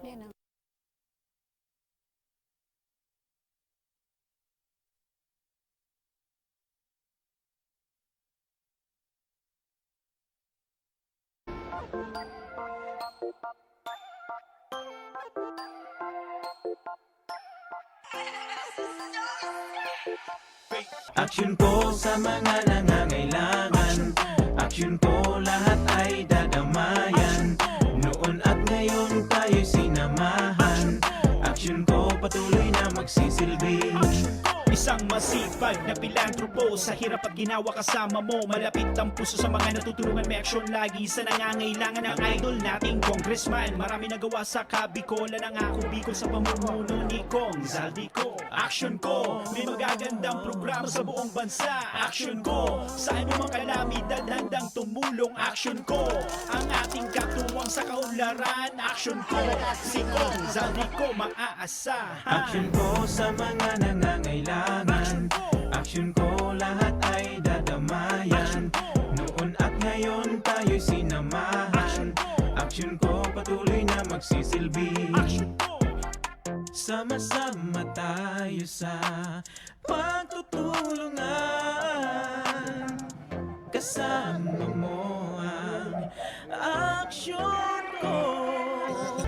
Yan na. Aksyon ko sa mga nangangailangan. Aksyon ko lahat ay dadamayan. Noon at ngayon tayo'y sinamahan. Aksyon ko patuloy na magsisilbi. Isang masipag na pilantropo. Sa hirap at ginawa kasama mo. Malapit ang puso sa mga natutulungan. May aksyon lagi sa nangangailangan. Ang idol nating congressman. Marami nagawa sa Kabikolan. Ang ako Bicol sa pamumuno ni Kong Zaldico. Aksyon ko, may magagandang programa sa buong bansa. Aksyon ko, sa anumang kalamidad handang tumulong. Aksyon ko, ang ating katuwang sa kaunlaran. Aksyon ko, si Kong Zaldico maaasahan. Aksyon ko sa mga nangangailangan. Aksyon ko lahat ay dadamayan. Noon at ngayon tayo'y sinamahan. Aksyon ko patuloy na magsisilbi. Sama-sama tayo sa pagtutulungan. Kasama mo ang aksyon ko.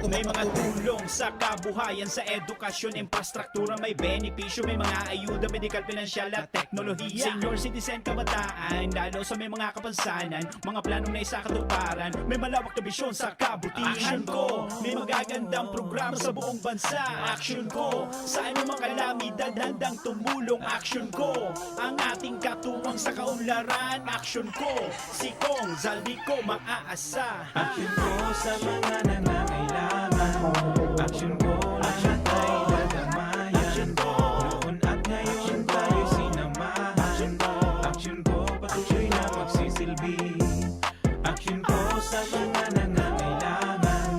May mga tulong sa kabuhayan, sa edukasyon, infrastruktura, may benepisyo, may mga ayuda, medikal, pinansyal at teknolohiya. Senior citizen, kabataan, lalo sa may mga kapansanan, mga planong na isakatuparan, may malawak na bisyon sa kabutihan ko. May magagandang programa sa buong bansa. Aksyon ko, sa anumang kalamidad handang tumulong. Aksyon ko, ang ating katuwang sa kaunlaran. Aksyon ko, si Kong Zaldico maaasahan. Aksyon ko sa mga nangangailangan. Aksyon ko lahat ay dadamayan. Noon at ngayon tayo'y sinamahan. Aksyon ko patuloy na magsisilbi. Aksyon ko sa mga nangangailangan.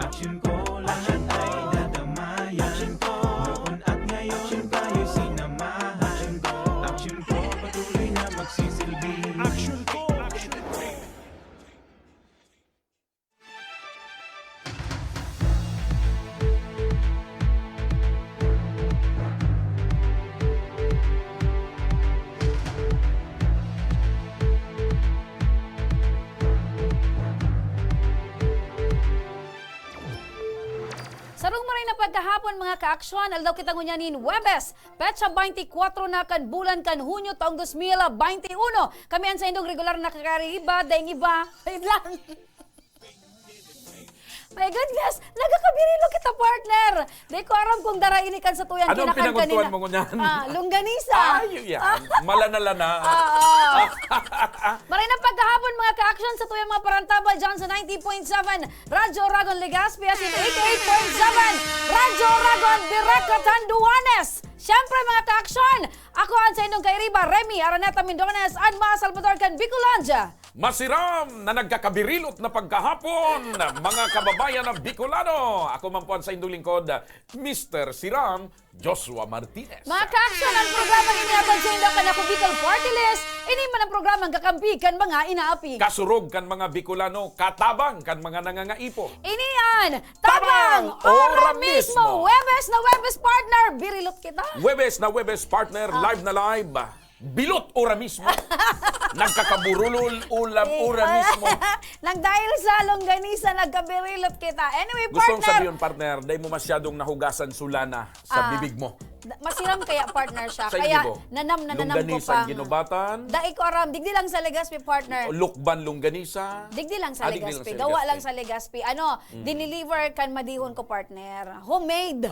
Aksyon ko lahat ay dadamayan. Noon at ngayon tayo'y sinamahan. Aksyon ko patuloy na magsisilbi. Aksyon ko, aksyon ko. Sarong maray na pagkahapon mga kaaksyon, aldaw kita ngunyanin Webes, petsa 24 na kan bulan kan Hunyo taong 2021. Kami ang sa indong regular na kakariba, daing iba, wait lang. My goodness, nagakabirilo kita partner. Di ko aram kung dara inikan sa tuyang Anong kinakan kanina. pinagkuntuan mo ngunyan? Longganisa. Ay, yan. Malanala-na. Maray na pagkahapon mga ka-action sa tuyang mga parantaba dyan sa 90.7 Radyo Ragon Legazpi at 88.7 Radyo Ragon Direct Catanduanes. Siyempre mga ka-action, ako ang sa inyong kairiba, Remy Araneta Mendones at mga Salvador Can Bicolanja. Masiram na nagkakabirilot na pagkahapon, mga kababayan ng Bicolano. Ako man po ang sa inyong lingkod, Mr. Siram, Joshua Martinez. Mga ka-action, ang programa iniabad sa inyo kan ako Bicol Party List. Ini man ang programang kakampi kan mga inaapi. Kasurog kan mga Bicolano, katabang kan mga nangangaipo. Inian, tabang, ora mismo. Webes na Webes partner, birilot kita. Webes na Webes partner, live na live. Bilot ora mismo. Nagkakaburulol, ulam ora mismo. Nang dahil sa longganisa, nagkabirilot kita. Anyway, Gustong partner. sabihin, partner, dahil mo masyadong nahugasan sulana sa bibig mo. Masiram kaya partner siya. Sa Kaya ibo. nanam ko Longganisa, pa. ginubatan. Dai ko aram, digdi lang sa Legazpi partner. Lukban, longganisa. Digdi lang sa digdi Legazpi. sa Gawa Legazpi. lang sa Legazpi. Ano, diniliver kan madihon ko partner. Homemade.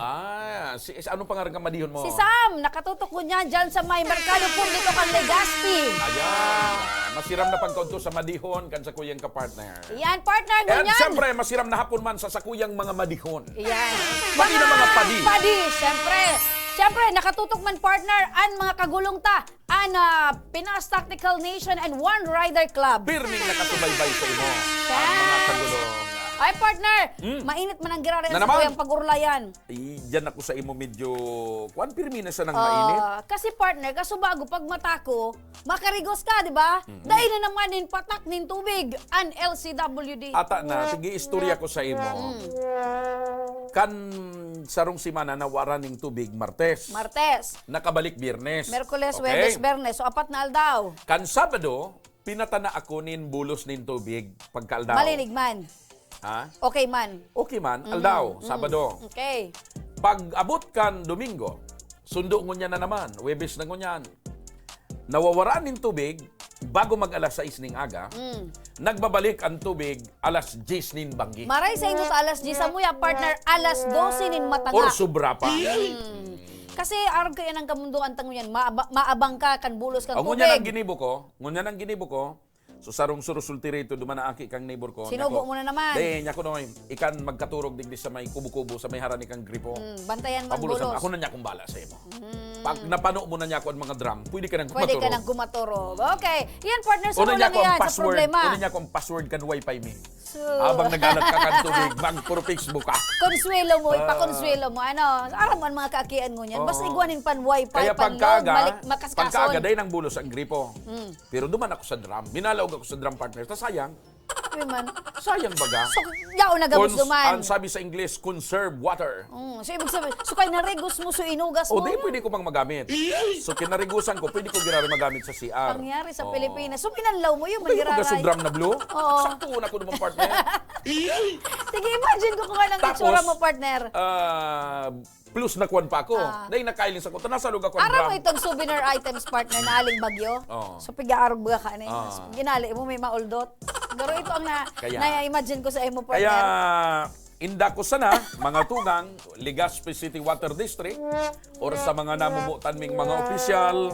Anong pangarang kamadihon mo? Si Sam, nakatutok ko niya dyan sa may Merkado Publiko kan Legazpi. Ayan. Masiram na pagkaunto sa madihon kan sa kuyang ka-partner. Yan, partner, And ganyan. siyempre, masiram na hapon man sa sakuyang mga madihon. Yan. Pati na mga padi. Padi, siyempre. Siyempre, nakatutok man partner ang mga kagulong ta. Ang Pinas Tactical Nation and One Rider Club. Pirming nakasubaybay sa imo. Ang Yes. mga kagulong. Ay partner, mainit man ang girari Na sa naman? kuyang pag-urlayan. Diyan ako sa imo medyo... Kuan pirmi na siya ng mainit. Kasi partner, kaso bago pag mata ko, makarigos ka, di ba? Dahil na naman din patak nin tubig, ang LCWD. Ata na, sige istorya ko sa imo. kan sarong simana na wara ning tubig Martes. Martes, Nakabalik Biyernes. Merkules, Okay? Webes, Bernes. So, apat na aldaw. Kan Sabado, pinatana ako nin bulos nin tubig pagkaaldaw. Malinig man. Ha? Okay man. Okay man, aldaw, Sabado. Okay. Pag abot kan Domingo, sundo ngunya na naman, Webes na ngunyan. Nawawaraan nin tubig bago mag alas 6 ning aga. Nagbabalik ang tubig alas 10 nin banggi. Maray sa inyo sa alas 10 sa muya, partner, alas 12 nin matanga. Or sobra pa. Kasi arog kayo ng kamunduan tango yan, maabang ka, kan bulos kang Ang tubig. ngunya ng ginibo ko, so sarong surusulti rito, dumanaaki kang neighbor ko. Sinubo Nyako, mo na naman. Nyako noy, ikan magkaturog digdi sa may kubo-kubo, sa may harani kang gripo. Bantayan mo ang Pabulos bulos. ako na niya kung bala sa imo. Pag napano mo na niya ako ang mga drum, pwede ka nang Pwede ka kumaturog. nang gumaturog. Okay. Yan, partner, sa Una ulang niya ko ang yan, sa password. problema. Una niya ko ang password kan wifi me. So, Habang nagalat ka kan tubig, bang puro Facebook ka. konsuelo mo, ipakonsuelo mo. Ano, aram mo ang mga kaakian mo niyan. Basta iguanin pan wifi, Kaya pan load, pagkaga makaskason. day ng bulos ang gripo. Pero duman ako sa drum. Minalaog ako sa drum partner. Ta sayang. Sabi man. Sayang baga. So, yaw na gabos duman. Ang sabi sa English, conserve water. So, ibig sabihin, so kay narigos mo, so inugas O mo. di pwede ko pang magamit. So kinarigusan ko, pwede ko ginari magamit sa CR. Pangyari sa Oo. Pilipinas. So, pinanlaw mo yun, Pwede ko magiraray. sa drum na blue. Oo. Sakto na ko naman partner. Sige, imagine ko kung anong Tapos, itsura mo, partner. Plus na kuwan pa ako. Dahil nakailin sa ko. Tanasalog ako ang Aram drum. mo itong souvenir items, partner, na aling bagyo. Oo. So, pigaarog ba ka ni? Oo. Ginali mo, may mauldot. Pero ito ang Kaya- na-imagine ko sa imo, partner. Kaya, inda ko sana, mga tugang, Legazpi City Water District, or sa mga namumutan ming mga opisyal,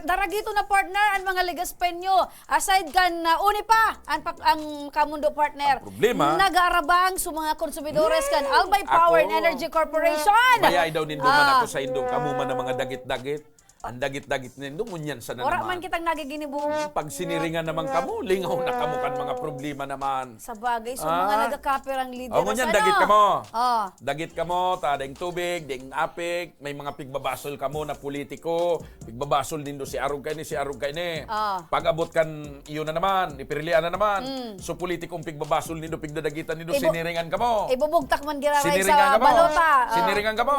Daragito na partner ang mga Legaspenyo. Aside kan uni pa ang kamundo partner. problema? Nag-aarabang sa mga konsumidores kan Albay Power and Energy Corporation. mayay daw nindo man ako sa indong kamuman ng mga dagit-dagit. Ang dagit-dagit nindo, munyan sa na Ora man naman. kitang nagiginibong. Pag siniringan naman kamo, lingaw na kamo kan mga problema naman. Sa bagay, so mga nagakapir ang leader. O ngunyan, dagit ka mo. Oh. Dagit ka mo, tadeng tubig, ding apik, may mga pigbabasol ka mo na politiko, pigbabasol nindo si Arug kay ni. Pag abot kan iyo na naman, ipirilian na naman. So politikong pigbabasol nindo, pigdadagitan nindo, siniringan ka mo. Ibubugtak man giraray Siniringan sa ka mo. balota. Siniringan ka mo.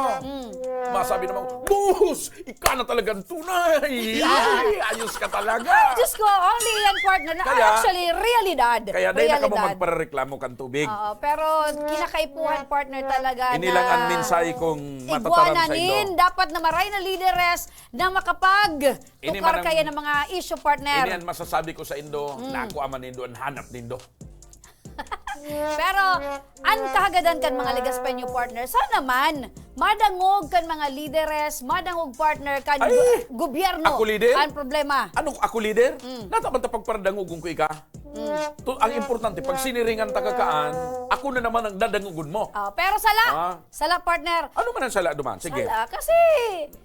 Masabi naman, boss, ikaw na talagang tunay. Ay, ayos ka talaga. Diyos ko, only yan partner na Kaya- actually realidad. Kaya dahil na ka mo Realidad. magpareklamo kan tubig. Oo, pero kinakaipuhan partner talaga Inilang ang mensahe kong matataram sa iguananin, indo. dapat na maray na leaderes na makapag Ini tukar man ang- kaya ng mga issue partner. Iniyan masasabi ko sa Indo, na ako aman Indo, ang hanap nindo. Pero ang kahagadan kan mga Legaspenyo partner, sana man madangog kan mga leaderes, madangog partner kan Ay! gobyerno. Ako leader? Ang problema. Ano ako leader? Nataman ta pagparadangugong ko ika. Ang importante, pag siniringan tagakaan, ako na naman ang dadangugon mo. Pero sala partner. Ano man ang sala duman? Sige. Sala, kasi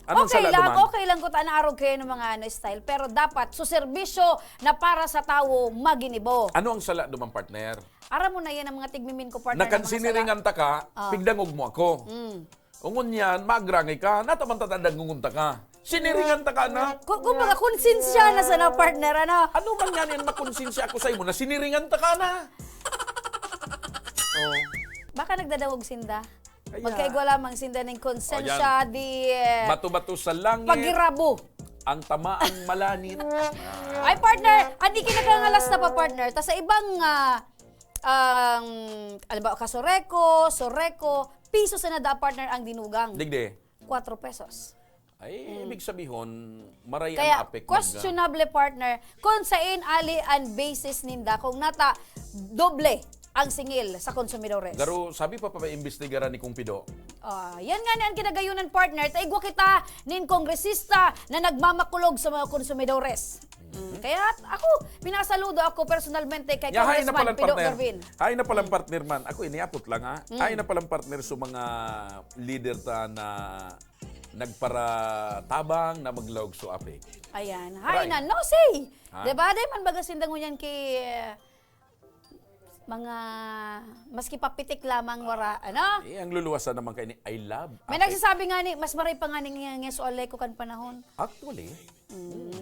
Anong sala duman? okay lang ko tanaarog kayo ng mga style, pero dapat sa serbisyo na para sa tao maginibo. Ano ang sala duman, partner? Aram mo na yan ang mga tigmimin ko partner. Nakan ng mga siniringan ta ka, pigdangog mo ako. Ungon yan, magrangay ka, nataman ta dadangugon ta ka. Siniringan ta ka na. Kung mga konsensya na sana partner, ano? Ano man yan yung makonsensya ako sa imo na siniringan ta ka na? Oh. Baka nagdadawog sinda. Kaya- Magkaigwa lamang sinda ng konsensya, Bato-bato sa langit, pagirabo. ang tamaang malanit. Ay partner, hindi kinakangalas na pa partner. Ta sa ibang, alam ba, Soreko, piso sa nada partner ang dinugang. Digde. 4 pesos. Ay, ibig sabihin, maray ang Kaya apek. questionable partner kung saan ali ang basis ninda kung nata doble ang singil sa konsumidores. Garo, sabi pa imbestigaran ni Kumpido. Yan nga ni ang kinagayunan partner, taigwa kita nin kongresista na nagmamakulog sa mga konsumidores. Kaya ako, pinasaludo ako personalmente kay Hay na Congressman palang Pido partner. Garvin. Hay na palang partner man. Ako iniapot lang ha. Hay na palang partner sa mga leader ta na nagpara tabang na maglawag so apek. Ayan. Hay Right. na, no say. Ha? Diba? Day man baga sindangon yan kay mga maski papitik lamang wara, ano? Ang luluwasan naman kay ni I love. May nagsasabi nga ni, mas maray pa nga ni nga so alay ko kan panahon. Actually,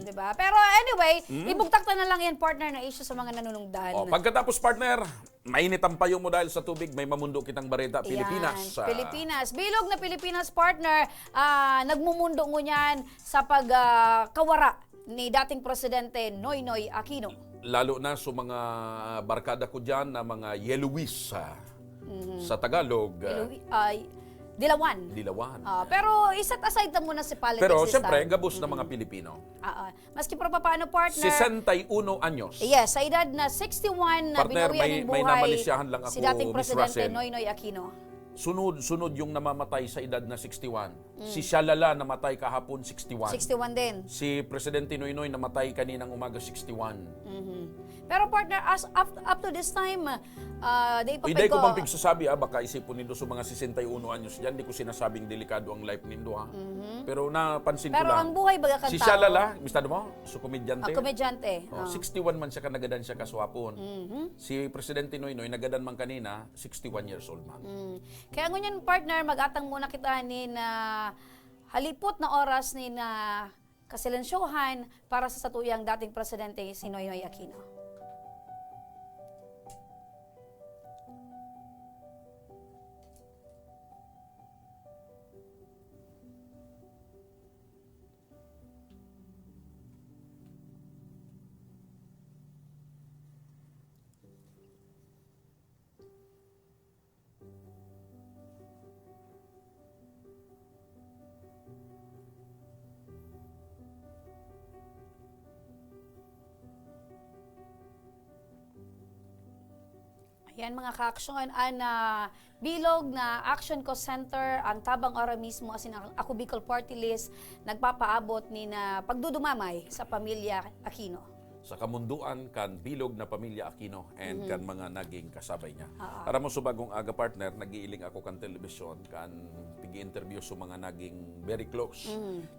Di ba? Pero anyway, ibugtak na lang yan, partner, na issue sa mga nanunungdan. pagkatapos partner, mainit ang payo mo dahil sa tubig, may mamundo kitang bareta, Pilipinas. Yan, Pilipinas. Bilog na Pilipinas, partner, nagmumundo ngunyan sa pagkawara ni dating Presidente Noynoy Aquino. Lalo na sa mga barkada ko dyan na mga yellowies sa Tagalog, Dilawan. dilawan. Pero iset aside na muna si politics. Pero this siyempre, time. gabos na mga Pilipino. Maski pa paano, partner. 61 anyos. Yes, sa edad na 61 na Partner, binawian ng may buhay namalisyahan lang ako, si dating Miss Presidente Russell. Noynoy Aquino. Sunod yung namamatay sa edad na 61. Si Shalala namatay kahapon 61. 61 din. Si Presidente Noynoy namatay kaninang umaga 61. Pero partner, as up to this time, day pa Hindi ko pang pigsasabi baka isipon nindo sa mga 61 anyos dyan, di ko sinasabing delikado ang life nindo Pero napansin ko Pero lang. ang buhay baga kan Si tao. Shalala, mistado mo? So komedyante. Komedyante. 61 man siya kanagadan siya kaswapon. Si Presidente Noynoy nagadan man kanina 61 years old man. Kaya ngunyan, partner, mag-atang muna kita ni na halipot na oras ni na kasilensyohan para sa satuyang dating Presidente si Noynoy Aquino. Yan mga ka-aksyon, bilog na Action Co Center, ang tabang ora mismo, asin ang Ako Bicol Party List, nagpapaabot ni na pagdudumamay sa pamilya Aquino. Sa kamunduan kan bilog na pamilya Aquino and kan mga naging kasabay niya. Para mo sa bagong aga partner, nagiiling ako kan telebisyon kan pigi-interview sa mga naging very close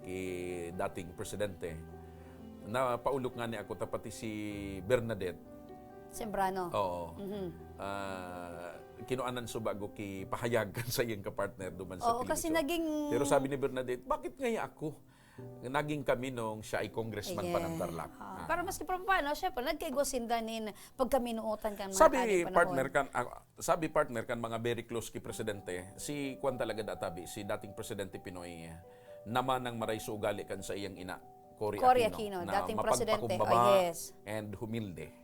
kay dating presidente. Napaulok nga ni ako tapati si Bernadette. Sembrano. Oo. Kinuanan so bago ki pahayag kan sa iyang kapartner duman sa Oo, kasi telebisyon. naging... Pero sabi ni Bernadette, bakit ngaya ako? Naging kami nung siya ay congressman pa ng Tarlac. Pero maski pa paano, syempre, nagkaigosindanin pagka minuutan kan mga Sabi panahon. sabi partner kan mga very close ki presidente, si Kwan talaga databi, si dating presidente Pinoy, naman ang maray sa ugali kan sa iyang ina, Cory Aquino, na dating presidente. mapagpakumbaba Yes. and humilde.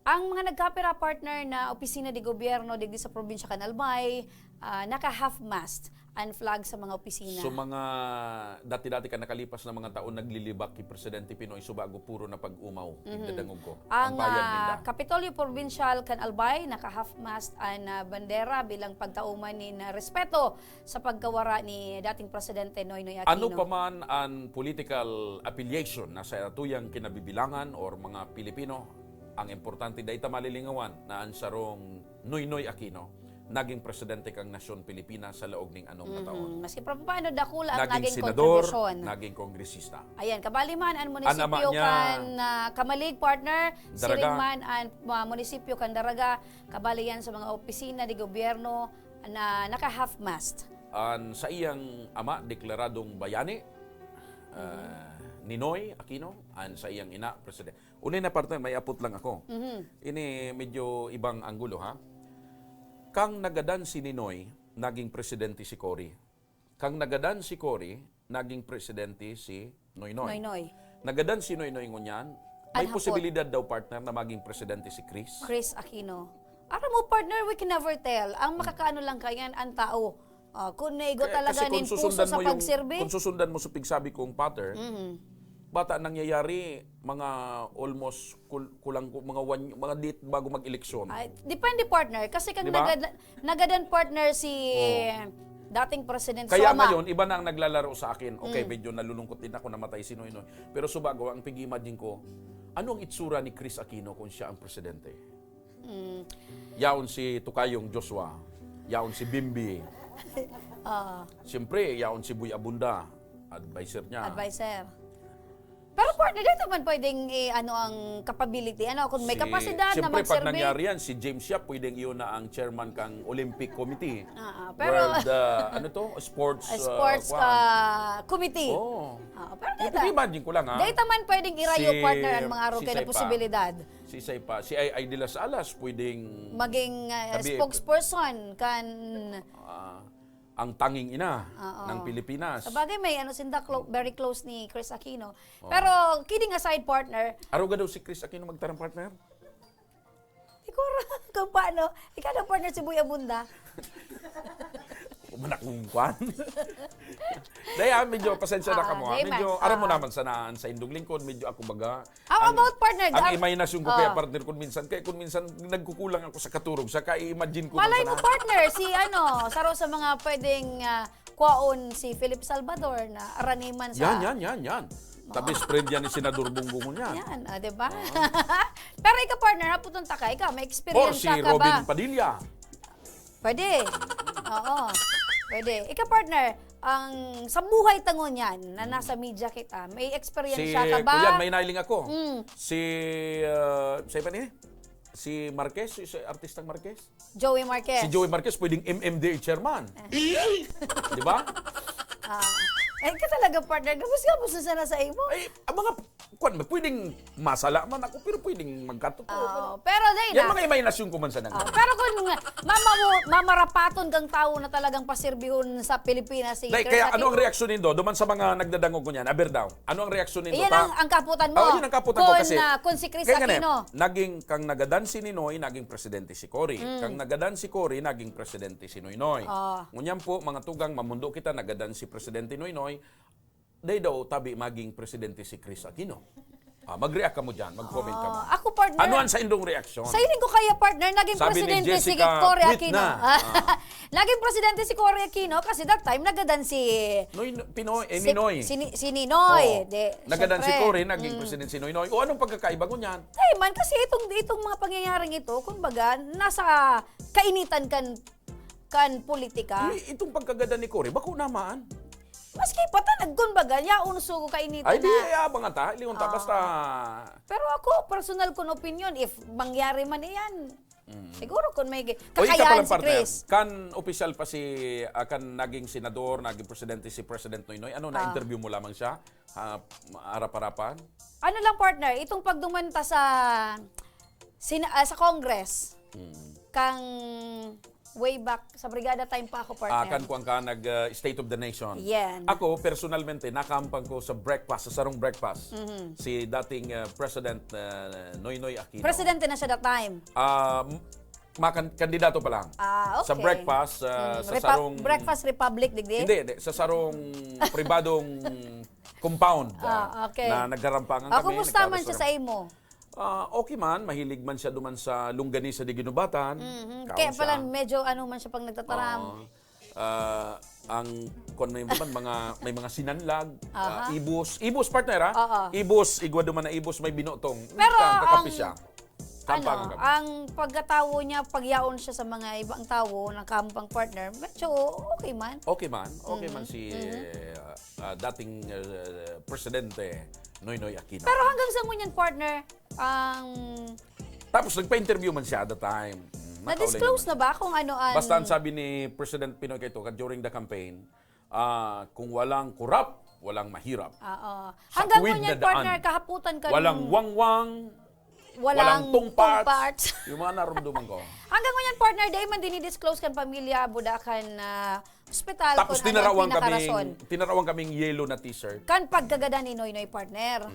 Ang mga nagkapira partner na opisina de gobyerno digdi sa probinsya Canalbay, naka half mast and flag sa mga opisina. So mga dati-dati ka nakalipas na mga taon naglilibak ki Presidente Pinoy subago puro na pag-umaw. Idadangog ko. Ang bayan ninda. Kapitolyo Provincial Canalbay naka half mast and bandera bilang pagtauman ni na respeto sa pagkawara ni dating Presidente Noynoy Aquino. Ano pa man ang political affiliation na sa tuyang kinabibilangan or mga Pilipino, ang importante dahil malilingawan na ang sarong Noynoy Aquino naging presidente kang nasyon Pilipinas sa laog ning anong taon. Maski pa paano dakula ang Naging naging senador, kontribusyon. naging kongresista. Ayan, kabaliman ang Ang munisipyo ama niya, kan Kamalig partner, Daraga. Siringman ang munisipyo kan Daraga, kabalian sa mga opisina di gobyerno na naka half mast. Ang sa iyang ama deklaradong bayani, Ninoy Aquino, ang sa iyang ina presidente. Unay na partner, may apot lang ako. Ini medyo ibang anggulo ha. Kang nagadan si Ninoy, naging presidente si Cory. Kang nagadan si Cory, naging presidente si Noynoy. Noynoy. Nagadan si Noynoy ngunyan, may Anhapot. posibilidad daw partner na maging presidente si Chris. Chris Aquino. Aram mo partner, we can never tell. Ang makakaano lang kayan ang tao. Kung naigo talaga nin puso sa pagserbi. Kung susundan mo sa pigsabi kong pattern, bata nangyayari mga almost kulang mga date bago mag-eleksyon. Depende partner. Kasi kang Diba? nagadan partner si dating President Kaya Soma. ngayon, iba na ang naglalaro sa akin. Okay, medyo nalulungkot din ako namatay si Noynoy. Pero subago, ang pig-imagine ko, ano ang itsura ni Chris Aquino kung siya ang presidente? Yaon si Tukayong Joshua. Yaon si Bimbi. Siyempre, yaon si Buy Abunda. Advisor niya. Advisor. Pero partner, dito man pwedeng ano ang capability, ano kung may kapasidad na Siyempre, pag mag-survey. nangyari yan, si James Yap, pwedeng iyon na ang chairman kang Olympic Committee. Pero World, ano to? Sports... sports committee. Oh. Pero Imagine ko lang, ha? dito man pwedeng irayo Si- partner ang mga araw si kayo na Saipa. posibilidad. Si Saipa. Si Ay de las Alas, pwedeng... Maging Tabi- spokesperson kan ang tanging ina ng Pilipinas. sabagay may ano sinda very close ni Chris Aquino. Pero kidding aside partner, Araw daw si Chris Aquino magtarang partner? siguro kung paano, ikaw na partner si Buya Bunda. Manakungkwan. Daya, medyo pasensya na ka mo. Jayman, Medyo, aram mo naman sa indong lingkod, medyo ako baga. How about partner? Ang imahinasyon ko kaya partner kung minsan nagkukulang ako sa katurog, sa ka-imagine ko. Malay man mo sana. partner, si ano, saro sa mga pwedeng kwaon si Philip Salvador na araniman sa... Yan. Tabis friend yan ni Senador Bongbong niya. Yan, di ba? Pero ikaw partner, haputunta ka, ikaw, may Or experience si ka Robin ba? Padilla. Pwede. Oo. Pwede. Ikaw partner, ang sa buhay tangon yan, na nasa media kita, may experience Si ka ba? Kuyan, may nailing ako. Si, sa iba niya? Si Marquez, si artistang Marquez. Joey Marquez. Si Joey Marquez pwedeng MMDA chairman. Di ba? Ka talaga partner, gabos-gabos na sana sa imo. Ay, ang mga pwedeng masala man ako, pero pwedeng magkatotoo. Pero dahil Yan mga imahinasyon ko man sa nang. pero kung mamarapaton kang tao na talagang pasirbihon sa Pilipinas si Like, Chris kaya ano ang Aquino, reaksyon nindo? Duman sa mga nagdadangog ko niyan, aber daw. Ano ang reaksyon nindo? iyan ang kaputan mo. Yun ang kaputan ko kasi. Kung si Chris Kaya ganun, Aquino. naging kang nagadan si Ninoy, naging presidente si Cory. Kang nagadan si Cory, naging presidente si Noynoy. Ngunyan po, mga tugang, mamundo kita, nagadan si presidente Noynoy, day daw tabi maging presidente si Chris Aquino. Mag-react ka mo dyan, mag-comment ka mo. Ako partner. Ano ang sa indong reaksyon? Sa hiling ko kaya partner, naging Sabi ni presidente si Jessica, Cory quit Aquino. na. Naging presidente si Cory Aquino kasi that time nagadan si Ninoy. si Ninoy. Nagadan si syempre. Cory, naging presidente si Noynoy. O anong pagkakaiba ko niyan? Ay man, kasi itong mga pangyayaring ito, kumbaga, nasa kainitan kan politika. Itong pagkagada ni Cory, bako naman. Maski patanag kumbaga, yaon sugo kainitan Ay, di na. abang ta. Liwan ta, basta... Pero ako, personal kon opinion, if mangyari man iyan, siguro kung may O ika kakayahan palang si partner, Chris. kan opisyal pa si, kan naging senador, naging presidente si President Noynoy. Ano, na-interview mo lamang siya? Arap-arapan? Ano lang partner, itong pagdumanta sa Congress, kang way back sa brigada time pa ako partner. Kan kuang ka nag-State of the Nation. Yan. Ako, personalmente, nakampang ko sa breakfast, sa sarong breakfast. Si dating President Noynoy Aquino. Presidente na siya that time. Kandidato pa lang. Okay. Sa breakfast, sa sarong... Breakfast Republic, digdi? Hindi. Sa sarong pribadong compound okay. na nagkarampangan kami. Kumusta man siya sa imo? Okay man, mahilig man siya duman sa Longganisa de Ginubatan. Kaya pala medyo ano man siya pag nagtataram. Ang may mga sinanlag, ibus partner Ibus, igwa duman na ibus may binotong. Pero kakapi siya. Kampangan kami. ang pagkatawo niya, pagyaon siya sa mga ibang tao ng kampang partner, medyo okay man. Okay man si dating presidente Noynoy Aquino. Pero hanggang sa ngunyan partner, Tapos nagpa-interview man siya at the time. na-disclose na ba kung ano ang... Basta ang sabi ni President Pinoy Kaito during the campaign, kung walang kurap, walang mahirap. Oo. Sa Hanggang tuwid ngunyan na daan, partner, kahaputan ka Walang nung- wangwang, walang tungpats. Yung mga naramdaman ko. Hanggang ngunyan partner, dahil man dinidisclose kan pamilya, budakan hospital. Tapos kung ano ang pinakarason. tinarawang kaming yellow na t-shirt. Kan pagkagada ni Noynoy partner.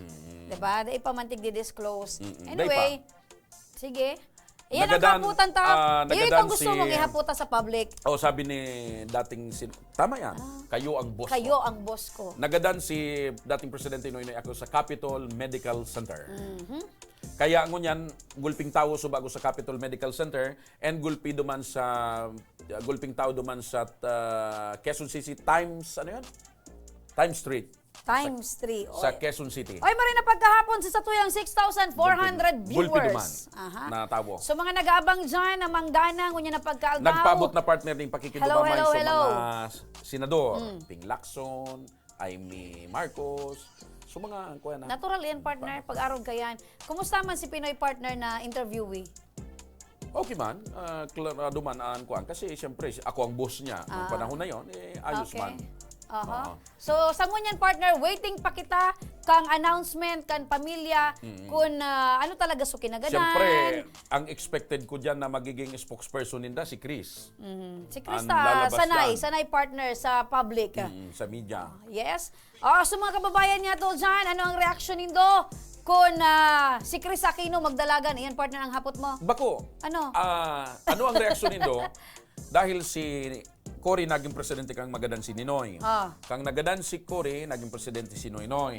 Diba? Dahil pamantig di-disclose. Anyway, sige. Yan ang Nagadan, kaputan ta. Yun nagadan itong gusto mong ihaputan sa public. Sabi ni dating tama yan. Kayo ang boss Kayo ko. ang boss ko. Nagadan si dating Presidente Noynoy ako sa Capitol Medical Center. Kaya ngunyan, gulping tao so bago sa Capitol Medical Center and gulping tao duman sa Quezon City Times Street Times 3. sa Quezon City. Oy, marina pagkahapon sa tuyang 6,400 Gulpi duman viewers. na tawo. So mga nag-aabang dyan, na manggana, ngunya na pagkaaldaw. Nagpabot na partner ng pakikidumamay Hello. sa mga senador. Ping Lacson, Amy Marcos, So mga kuha na. Natural yan, partner. Pag-arog ka yan. Kumusta man si Pinoy partner na interviewee? Okay man, dumanaan ko kasi siyempre ako ang boss niya. Noong panahon na yon, ayos man. Oo. So, sa ngunyan partner, waiting pa kita kang announcement, kang pamilya, kung ano talaga so kinaganan. Siyempre, ang expected ko dyan na magiging spokesperson ninda si Chris. Si ang Krista, lalabas sanay partner sa public. Sa media. Yes. So mga kababayan niya to dyan, ano ang reaction nindo kung si Chris Aquino magdalagan? Iyan partner ang hapot mo. Bako, Ano? ano ang reaksyon nindo? Dahil si Cory naging presidente kang magadan si Ninoy. Kang nagadan si Cory, naging presidente si Noynoy.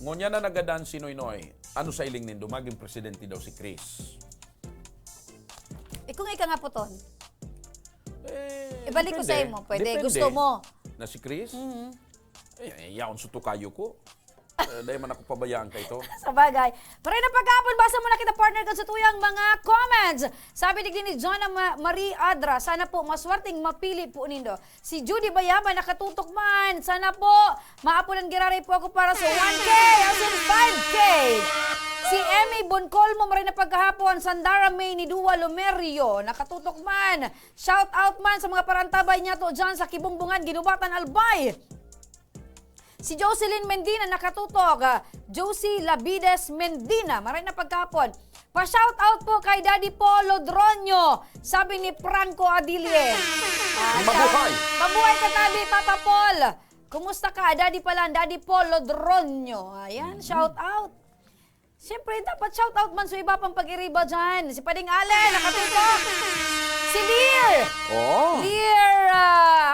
Ngunya na nagadan si Noynoy, ano sa iling nindo, maging presidente daw si Chris. Kung ika nga po ton, ibalik ko sa imo. Pwede, Depende. gusto mo. Na si Chris? Yaon sa tukayo ko. Dahil man ako pabayaan kay ito. Sa bagay. Pero na pagkapon, basa muna kita partner kan sa tuyang mga comments. Sabi ni John Marie Adra, sana po maswerteng mapili po nindo. Si Judy Bayaba nakatutok man. Sana po maapunan girari po ako para sa 1K as in 5K. Si Emmy Boncolmo maray na pagkahapon, Sandara May ni Dua Lomerio, nakatutok man. Shout out man sa mga parantabay niya to dyan sa Kibungbungan, Ginubatan, Albay. Si Jocelyn Mendina nakatutok. Josie Labides Mendina, maray na pagkapon. Pa-shout out po kay Daddy Polo Dronyo, sabi ni Franco Adilye. Mabuhay! Mabuhay ka tabi, Papa Paul. Kumusta ka? Daddy pala, Daddy Polo Dronyo. Ayan, shout out. Siyempre, dapat shout out man sa iba pang pag-iriba dyan. Si Pading Ale, nakatutok. Si Lear! Lear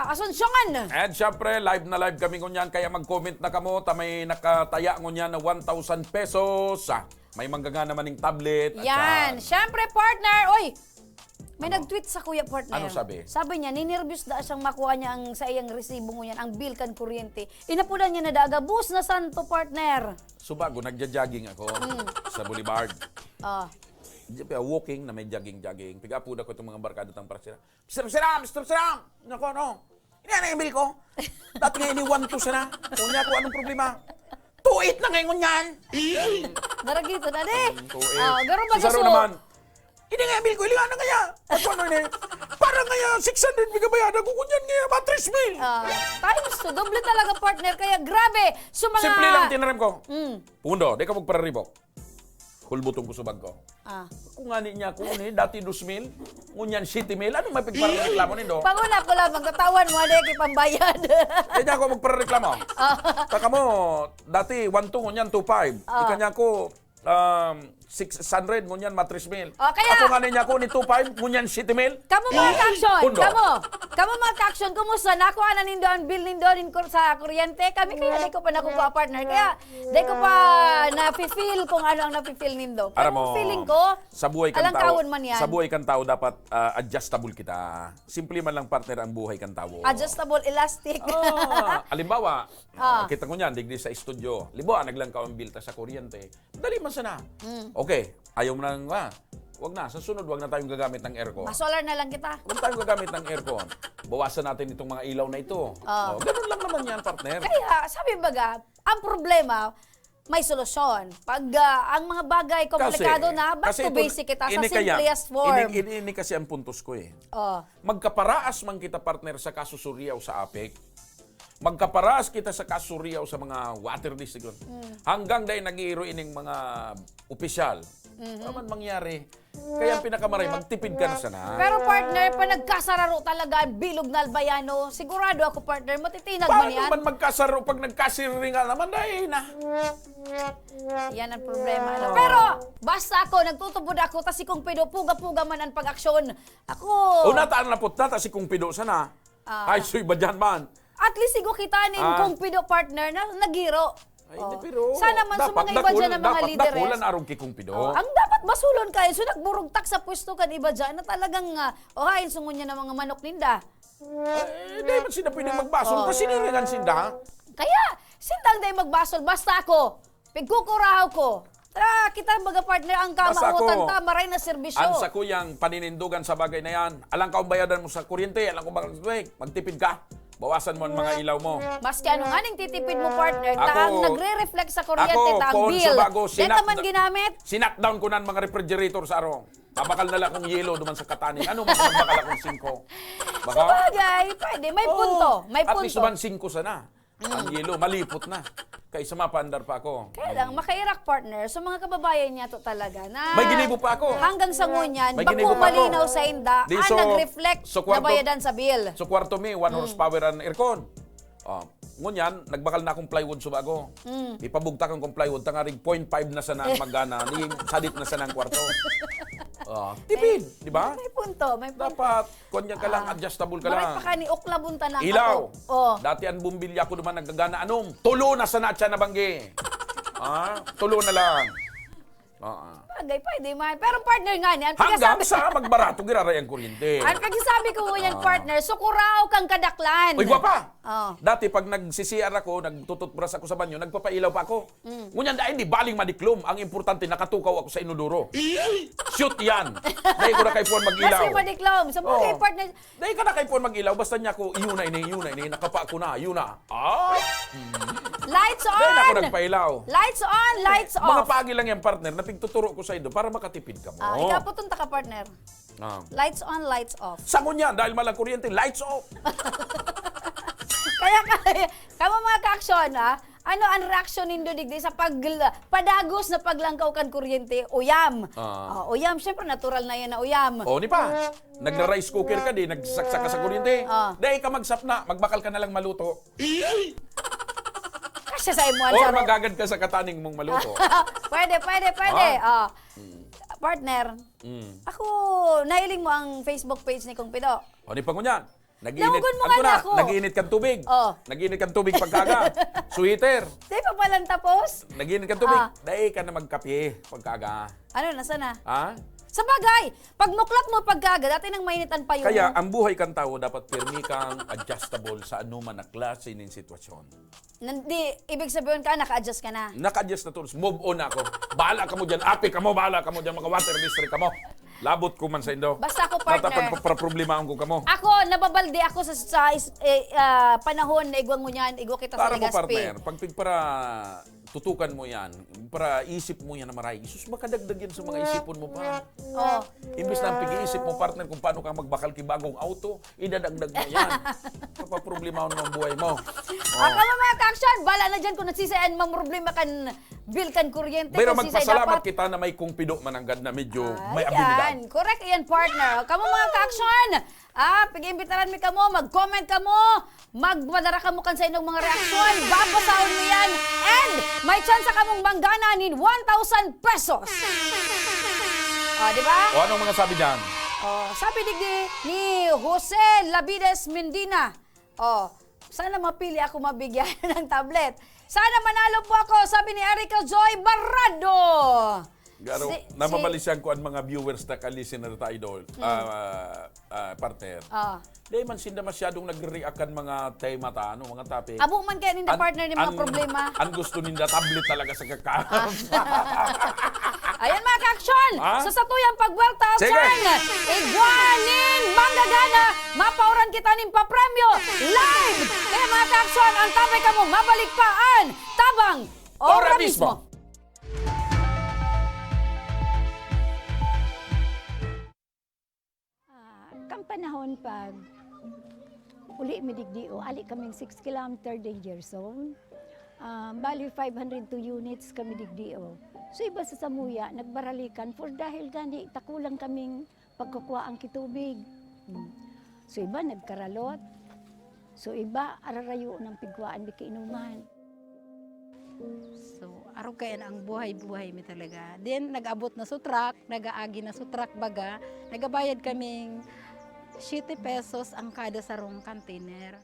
Asuncion! And syempre, live na live kami ngunyan, kaya mag-comment na kamo, may nakataya ngunyan na 1,000 pesos. May manggaga naman ng tablet. Yan. Siyempre, partner. Oy, may nag-tweet sa kuya partner. Ano sabi? Sabi niya, ninervyos da siyang makuha niya ang sa iyang resibo ngunyan, ang bill kan kuryente. Inapunan niya na daga, bus na santo partner. Subago, nagja-jogging ako sa Boulevard. Walking na may jogging-jogging. Pigapuda ko itong mga barkada ng parasira. Mr. Siram! Nako, no. Hindi na yung bill ko. Dati nga ini 1-2 sana. Kunya ko, anong problema? 2-8 na ngayon yan. Daragito na di. 2-8. Garo ba Susaro naman. Hindi nga yung bill ko. Ilingan na kaya. At ano ni? Parang kaya 600 bigabayadan ko. Kunyan nga, matris bill. Times to. Doble talaga partner. Kaya grabe. So mga... Simple lang tinarim ko. Pundo, di ka magpararibok. Hulbutong ko sa bag ko. Kung nga niya ko ni dati 2,000, ngunyan 7,000, ano may pagparareklamo nindo? Panguna ko lang, magtatawan mo, ade, kipambayad. Kaya ako magparareklamo. Taka mo, dati 1,2, ngunyan 2,5. Ikanya ko, 600, ngunyan matris mil. Kaya- Ako nga niya ko ni 2,5, ngunyan 7,000. Kamu mga ka-action, Pundo. kamu mga ka-action, kumusta? Nakuha na nindo ang bill nindo sa kuryente. Kami kaya di ko pa nakukuha partner. Kaya di ko pa na-feel kung ano ang na-feel nindo. Pero Alam mo, feeling ko, sa buhay kang alang tao, kawon man yan. sa buhay kang tao dapat adjustable kita. Simple man lang partner ang buhay kang tao. Adjustable elastic. Alimbawa, kita ko niyan, digdi sa studio. Libo, naglang ka ang bill ta sa kuryente. Dali man sana. Okay, ayaw mo na nga. Wag na, sa sunod, wag na tayong gagamit ng aircon. Solar na lang kita. Huwag tayong gagamit ng aircon. Bawasan natin itong mga ilaw na ito. Ganun lang naman yan, partner. Kaya, sabi baga, ang problema, may solusyon. Pag ang mga bagay komplikado na, back to basic kita sa simplest form. Ini kasi ang puntos ko eh. Oh. Magkaparaas man kita, partner, sa kasusuriyaw sa APEC. Magkaparaas kita sa kasusuriyaw sa mga water district. Hanggang dahil nag-iiro ining mga opisyal. Ano man mangyari. Kaya ang pinakamaray, magtipid ka na sana. Pero partner, pa nagkasararo talaga ang bilog na albayano, sigurado ako partner, matitinag man Paano yan. man magkasaro pag nagkasiringal naman dahil na? Yan ang problema. No? Pero, basta ako, nagtutubod ako, kasi kung pido, puga-puga man ang pag-aksyon. Ako, O nataan na po na, si kung pido sana. Ay, suy ba dyan man? at least sigo kitanin kung pido partner na nagiro. Ay, hindi, pero Sana man sa mga iba dyan ng mga leaderes. Dapat dakulan arong kikong pido. Ang dapat basulon kayo, so nagburugtak sa pwesto kan iba dyan na talagang, hain sungon niya ng mga manok ninda. Hindi man sila pwedeng magbasol. Pasiniringan sinda. Kaya, sindang day magbasol, basta ako, pigkukurahaw ko. Tara, kita baga partner, ang Basta kamautan ako, ta, maray na serbisyo. Ang sakuyang paninindugan sa bagay na yan. Alang ka ang bayadan mo sa kuryente, alang ko magtipid ka. Bawasan mo ang mga ilaw mo. Maski ano nga ning titipid mo, partner, Ako- taang nagre-reflect sa kuryente, Ako, taang phone bill. sa bago, Dito man ginamit. Sinakdown ko na ang mga refrigerator sa arong. Babakal na lang akong yelo duman sa kataning. Ano mas magbakal akong 5? Baka? Sabagay, pwede. May punto. May At least punto. duman 5 sana. Ang yelo, malipot na. Kaysa mapandar pa ako. Kaya lang, makairak partner, so mga kababayan niya to talaga na May ginibo pa ako. hanggang sa ngunyan, May bako ginibo pa ako. malinaw sa inda, Di, ang so- nag-reflect so na kwarto- bayadan sa bill. So kwarto mi, 1 horsepower ang aircon. Ngunyan, nagbakal na akong plywood sa bago. Ipabugtak akong plywood, tangaring 0.5 na sana ang magana, ni sadit na sana ang kwarto. Tipid, di ba? May punto, may punto. Dapat, kunya ka lang, adjustable ka Bakit lang. pa ka ni Okla bunta na Ilaw. Oh. Dati ang bumbilya ko naman nagagana. Anong? Tulo na sana siya na banggi. Tulo na lang. Bagay, pwede man. Pero partner nga niyan, Hanggang sa magbarato giraray ang kuryente. ang pagsasabi ko ngunyan, partner, sukuraw kang kadaklan. Uy, gwapa! Oh. Dati pag nag-CCR ako, nagtututbras ako sa banyo, nagpapailaw pa ako. Ngunyan dahil di baling madiklom. Ang importante, nakatukaw ako sa inodoro. Shoot yan. Dahil ko na kay Puan mag-ilaw. Kasi madiklom. Sa mga Oo. partner, Dahil ka na kay Puan mag-ilaw, basta niya ako, yun na ini, nakapa ko na, yun na. lights Dahil ako on! nagpailaw. Lights on, lights Mga off. pagi lang yan, partner, na pigtuturo ko sa indo para makatipid ka mo. Ikaw putunta ka, partner. Lights on, lights off. Sangon yan, dahil malang kuryente, lights off. Kaya kamo mga ka-aksyon, ano ang reaksyon nindo digdi sa padagos na paglangkaw kan kuryente? Uyam. Uyam, syempre natural na yan na uyam. O, di pa. Nagra-rice cooker ka di, nagsaksak ka sa kuryente. Dahil ka magsapna, magbakal ka na lang maluto. Kasi sa imuan Or sa magagad ka sa kataning mong maluto. pwede. Partner, ako, nahiling mo ang Facebook page ni Kong Pido. O, di pa ko niyan. Nahugon mo nga na ako. Naginit kang tubig. Oh. Naginit kang tubig pagkaga. Sweater. Di pa palang tapos? Naginit kang tubig. Dahil ka na magkape pagkaga. Ano, nasa na? Ha? Sa bagay, pag muklat mo pagkaga, dati nang mainitan pa yun. Kaya ang buhay kang tao dapat pirmi kang adjustable sa anuman na klase ng sitwasyon. Ibig sabihin ka, naka-adjust ka na. Naka-adjust na to. Move on ako. Bahala ka mo dyan. Api ka mo. Bahala ka mo dyan. Mga water district ka mo. Labot ko man sa indo. Basta ako, partner. Para-problemahan ko ka mo. Ako, nababalde ako sa panahon na igwang mo niyan, igwa kita sa Para mo, Legazpi. partner. Pag para tutukan mo yan, para isip mo yan na maray. Isus, makadagdag yan sa mga isipon mo pa. Oh. Imbis na ang pag-iisip mo, partner, kung paano ka magbakal kibagong auto, idadagdag mo yan. Kapaproblemahan mo ang buhay mo. Ako mga ka-action, bala na dyan kung nagsisayaan mang problema kan bill kan kuryente. Pero kung sisay magpasalamat dapat. kita na may kumpido mananggad na medyo may abilidad. Ayan, correct yan, partner. Kamu mga ka-action, pag-imbitaran mi kamo, mag-comment kamo, magpadara kamo kan sa inyong mga reaksyon, babasahon mo yan, and may chance kamong manggana ni 1,000 pesos. Di ba? O anong mga sabi dyan? Sabi ni Jose Labides Mendina, sana mapili ako mabigyan ng tablet. Sana manalo po ako, sabi ni Erica Joy Barrado. Garo, namamalisyan ko ang mga viewers na ka-listener ta idol, partner. Dahil man sinda masyadong nag-react kan mga tema ta, mga topic. Abo man kaya ninda partner ni mga problema. Ang gusto ninda tablet talaga sa kakaon. Ayan mga ka-action! So sa tuyang pagwerta, Sige. action! Igwanin manggagana, mapauran kita ning papremyo live! Kaya mga ka-action, ang tabay ka mo, mabalikpaan, tabang, ora mismo! Panahon pag uli midigdio, ali kaming 6 kilometer day years old. Bali 502 units kami digdio. So iba sa Samuya, nagbaralikan for dahil gani takulang kaming pagkukuha ang kitubig. So iba nagkaralot. So iba ararayo ng pigwaan di kainuman. So, araw kayan ang buhay-buhay mi talaga. Then, nag-abot na sa truck, nag-aagi na sa truck baga, nagabayad kaming 7 pesos ang kada sarong container.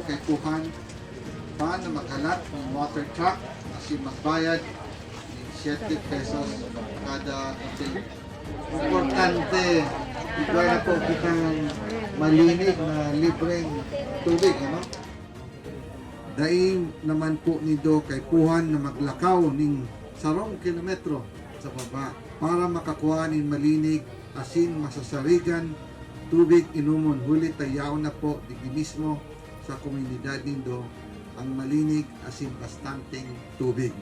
kay Puhan pa na maghalat ng water truck kasi magbayad ng 7 pesos kada container. Importante, ikaw na po kitang malinig na libreng tubig, ano? Daing naman po nido kay Puhan na maglakaw ning 10 kilometro sa baba para makakuha ning malinig asin masasarigan tubig inumon. Huli tayaw na po di mismo sa komunidad nindo ang malinig asin bastanteng tubig.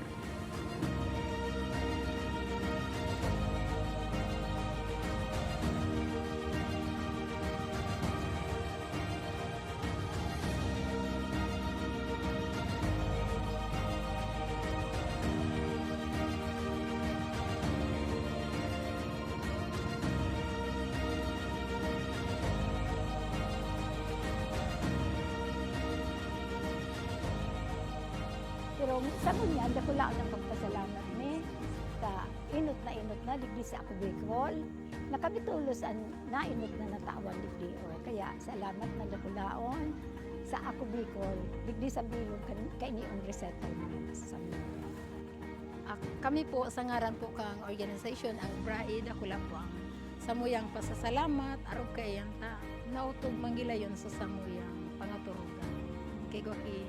Pero sa kunya, dako lang ang pagpasalamat ni sa inot na digdi sa ako Bicol. Nakabitulos ang nainot na natawan digdi o. Kaya salamat na dako laon sa ako Bicol digdi sa bilog kay niong resettlement sa Kami po sa ngaran po kang organization ang BRAID, ako lang po ang samuyang pasasalamat aron kay yanta nautog manggilayon sa samuyang pangaturugan kay Gwaki.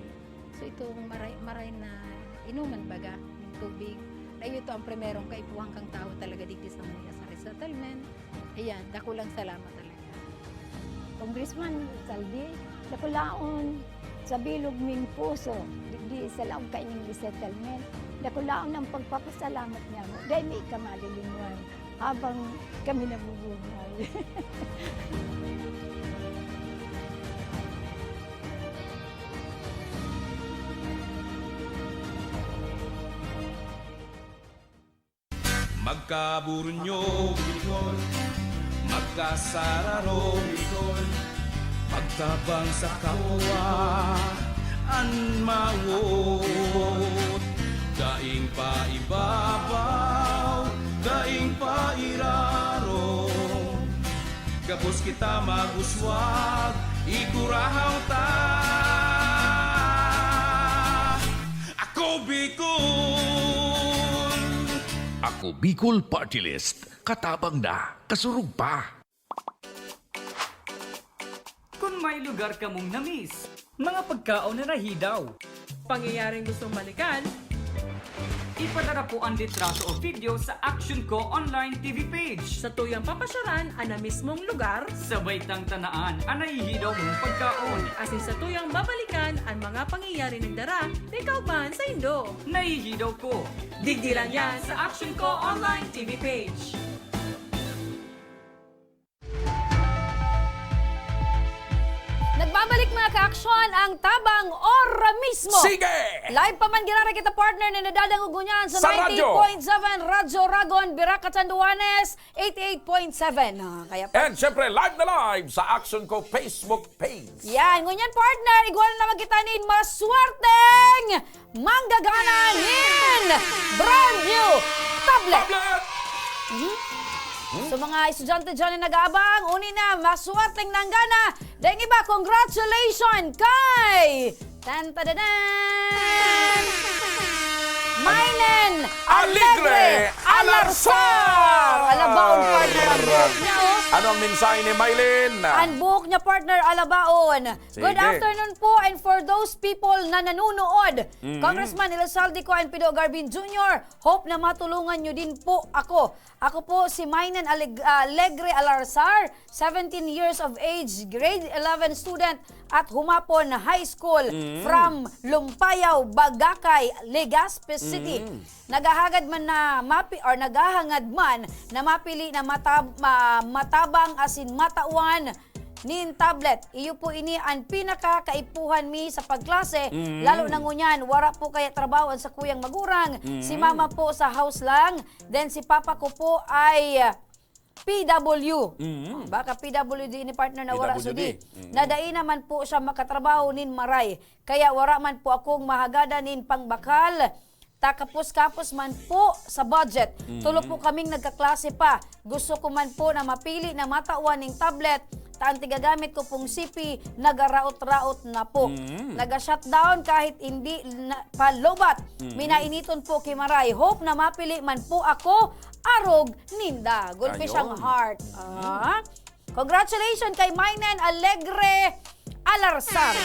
So itong maray na inuman baga ng tubig. Dahil ito ang primerong kaipuhang kang tao talaga dito sa mga sa resettlement. Ayan, dako lang salamat talaga. Congressman Saldi, dako laon sa bilog ming puso digdi sa laong kaining resettlement. Dako laon ang pagpapasalamat niya mo. Dahil may kamalilinwan habang kami nabubuhay. Magkaburunyo, Bicol. Magkasararo, Bicol. Pagtabang sa kapwa, anmawot. Daing pa ibabaw, daing pa iraro. Kapos kita maguswag, ikurahaw ta. Ako Bicol! Ako Bicol Party List. Katabang na, kasurug pa. Kung may lugar ka mong namiss, mga pagkaon na nahidaw, pangyayaring gustong balikan, ipadara po ang litrato o video sa Action Ko Online TV page. Sa tuyang papasyaran ang na mismong lugar, Sabay tang tanaan ang nahihidaw mong pagkaon. asin sa tuyang babalikan ang mga pangyayari ng dara, ikaw man sa Indo. Nahihidaw ko. Digdi lang yan sa Action Ko Online TV page. Nagbabalik mga ka-aksyon ang Tabang Ora mismo. Sige! Live pa man ginara kita partner ni Nadadang Ugunyan sa Sa radyo. 90.7 Radyo Ragon, Biraca, Tanduanes, 88.7. Kaya And syempre, live na live sa Action Ko Facebook page. yan, ngunyan partner, igual na magkitanin maswerteng manggagananin brand new tablet. Tablet! So mga estudyante dyan na nag-aabang, uni na, maswerteng nanggana. Dahil iba, congratulations kay Tan-tadadan! Mainen Alegre Alarsar! Alabaon partner ang buhok niya, oh. Ano ang mensahe ni Mylene? Ang buhok niya partner, Alabaon. Sige. Good afternoon po, and for those people na nanonood, Congressman Elizalde ko and Pido Garbin Jr., hope na matulungan nyo din po ako. Ako po si Mainen Alegre Alarsar, 17 years of age, grade 11 student at Humapon High School from Lumpayaw, Bagakay, Legazpi City. Nagahangad man na mapili na matabang asin matawan nin tablet. Iyo po ini ang pinakakaipuhan mi sa pagklase, lalo na ngunyan, wara po kaya trabaho sa kuyang magurang. Si mama po sa house lang, then si papa ko po ay PW. Baka PWD ni partner na wara PWD. sudi. Nadai naman po siya makatrabaho nin maray. Kaya wara man po akong mahagada nin pangbakal. Takapos-kapos man po sa budget. Tulo po kaming nagkaklase pa. Gusto ko man po na mapili na matawan ng tablet Taan tigagamit ko pong CP, nagaraot-raot na po. Naga-shutdown kahit hindi palobat. Minainiton po kimaray. Hope na mapili man po ako, arog ninda. Gulpi Ayun. siyang heart. Congratulations kay Mainen Alegre Alarsar.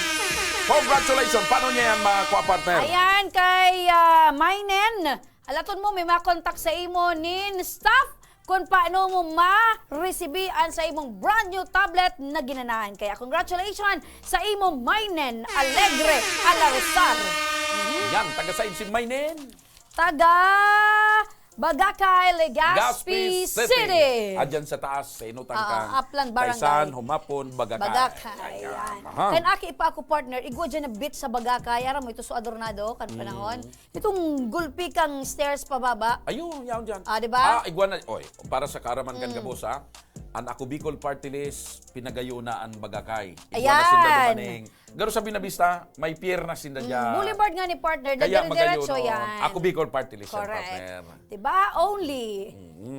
Congratulations! Paano niya yan makuha, partner? Ayan kay Mainen. Alaton mo, may makontak sa imo nin staff kung paano mo ma-resibian sa imong brand new tablet na ginanahan. Kaya congratulations sa imo Mainen Alegre Alarsar. Yan, taga-sign si Mainen. Taga Bagakay, Legazpi City. Adyan sa taas, sa inutang kang Upland Barangay. Taysan, Humapon, Bagakay. Bagakay. Ayan. Yan. Aha. Kan aki pa ako partner, igwa dyan na bit sa Bagakay. Aram mo ito sa Adornado, kan panahon. Itong gulpi kang stairs pababa. Ayun, yan dyan. Diba? Iguana. Oy, para sa karaman kan kabos, ha? Ang Ako Bicol Party List, pinagayunaan Bagakay. Iguana sinda Ayan. dumaning. Garo sa Binabista, may pier na sinda dyan. Boulevard nga ni partner, Kaya nagdiretso magayunon. yan. Ako Bicol Party List, yan, Correct. partner. Diba?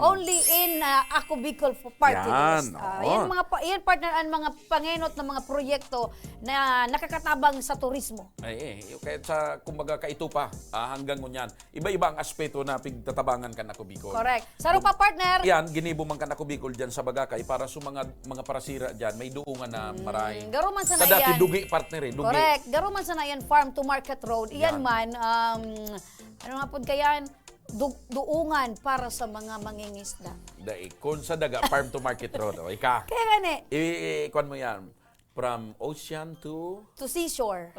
Only in Ako Bicol Party Yan, List. oo. Yan partner ang mga pangenot ng mga proyekto na nakakatabang sa turismo. Kaya sa, kumbaga, kaitupa, hanggang ngunyan. Iba-iba ang aspeto na pigtatabangan kan Ako Bicol. Correct. Sa rupa partner, Yan, ginibo man kan Ako Bicol dyan sa Bagakay para sa mga parasira dyan, may duungan na maray. garo man sa Sa dati, nayan. dugi, partner eh. Dugi. Correct. Garo man sa nayan farm to market road. Iyan Yan. man, ano nga po kayan, duungan para sa mga mangingisda. Dahil, kung sa daga, farm to market road. O, ika. Kaya gani, Ikuan mo yan. From ocean to to seashore.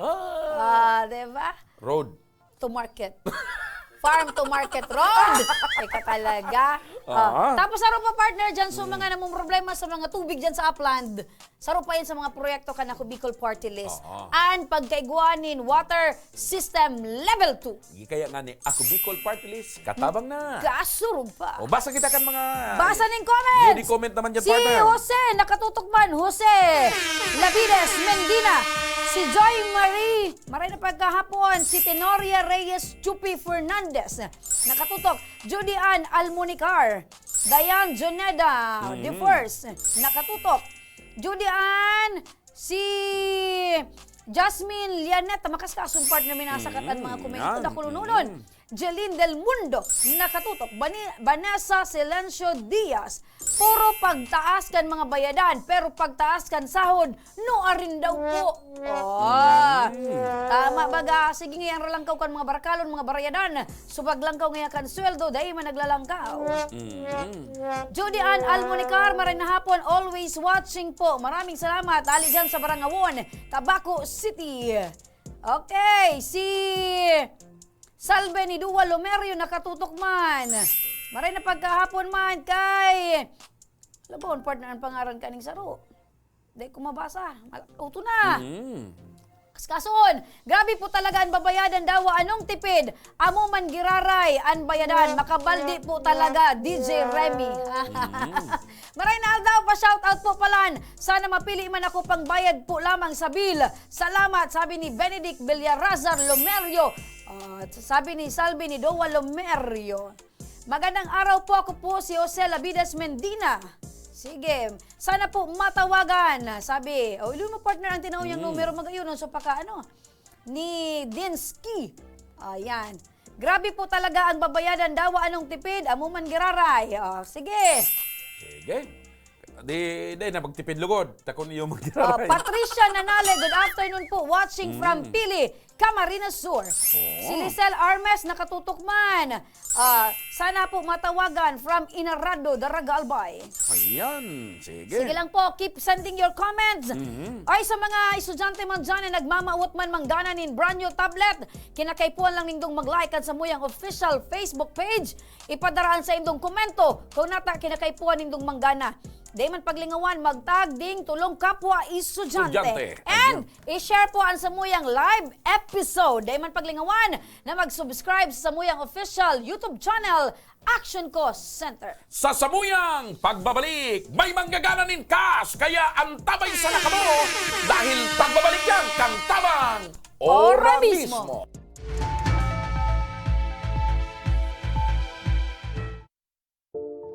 Diba? road. To market. Farm to market road. Ay ka talaga. Tapos saro pa partner dyan, so mga namong problema sa mga tubig dyan sa upland. Saro pa yan sa mga proyekto ka na Bicol Party List. And pagkaiguanin, water system level 2. Kaya nga ni Ako Bicol Party List, katabang na. Kasurog pa. O, basa kita kan mga... Basa ng comments! Hindi comment naman dyan, Si partner. Jose, nakatutok man. Jose Labides Mendina. Si Joy Marie, maray na pagkahapon. Si Tenoria Reyes Chupi Fernandez, nakatutok. Judy Ann Almunicar. Diane Joneda, the first, nakatutok. Judy Ann, si Jasmine Lianet, makaskasong partner minasakat ang mga komento na kulununon. Jeline Del Mundo, nakatutok. Vanessa Silencio Diaz, puro pagtaas kan mga bayadan, pero pagtaas kan sahod, no arin daw po. Tama baga, sige ngayang ralangkaw kan mga barakalon, mga barayadan, subag langkaw ngayon kan sweldo, dahil man naglalangkaw. Judy Ann Almunicar, maray na hapon, always watching po. Maraming salamat. Ali dyan sa Barangawon, Tabaco City. Okay, si Salve ni Dua Lomerio, nakatutok man. Maray na pagkahapon man kay... Labon, partner, ang pangaran kaning saro. Dahil ko mabasa. Auto na. Kaskason, grabe po talaga ang babayadan daw. Anong tipid? Amo man giraray ang bayadan. Makabaldi po talaga, DJ Remy. Maray na daw, pa-shoutout po palan. Sana mapili man ako pang bayad po lamang sa bill. Salamat, sabi ni Benedict Villarazar Lomerio. Sabi ni Salvi ni Dowa Lomerio. Magandang araw po, ako po si Jose Labides Mendina. Sige, sana po matawagan. Sabi, ilu mo partner ang tinawag niyang numero magayon. So paka ni Dinsky. Ayan. Grabe po talaga ang babayadan daw. Anong tipid? Amo man giraray. Sige. Sige. Di na magtipid lugod. Takon iyo magiraray. Patricia Nanale, good afternoon po. Watching from Pili, Camarines Sur. Si Lisel Armes, nakatutok man. Sana po matawagan from Inarado, Daraga Albay. Ayan. Sige. Sige lang po, keep sending your comments. Ay, sa mga estudyante man dyan na nagmamawot man manggana nin brand new tablet, kinakaipuan lang nindong mag-like sa muyang official Facebook page. Ipadaraan sa indong komento kung nata kinakaipuan nindong manggana. Di man paglingawan, magtag ding tulong kapwa estudyante. And i-share po ang samuyang live episode. Di man paglingawan na mag-subscribe sa samuyang official YouTube channel, Action Co Center. Sa samuyang pagbabalik, may manggagananin cash, kaya antabay sa nakamo dahil pagbabalik yan, kang tabang ora mismo.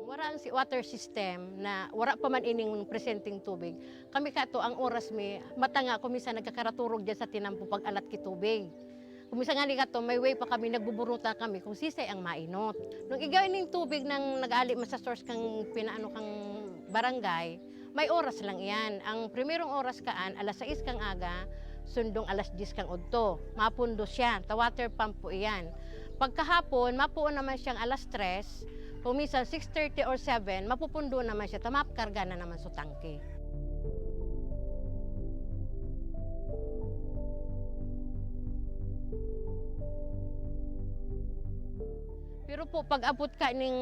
Wala ang si water system na wala pa man ining presenting tubig. Kami kato ang oras mi matanga kumisa nagkakaraturog diyan sa tinampo pag alat ki tubig. Kumisa nga ni kato may way pa kami nagbuburuta kami kung sisay ang mainot. Nung igawin ning tubig nang nag-ali sa source kang pinaano kang barangay, may oras lang iyan. Ang primerong oras kaan alas 6 kang aga, sundong alas 10 kang udto. Mapundo siya, ta water pump po iyan. Pagkahapon, mapuon naman siyang alas 3, kung minsan 6:30 or 7, mapupundo naman siya, tamapkarga na naman sa tangke. Pero po, pag abot ka ning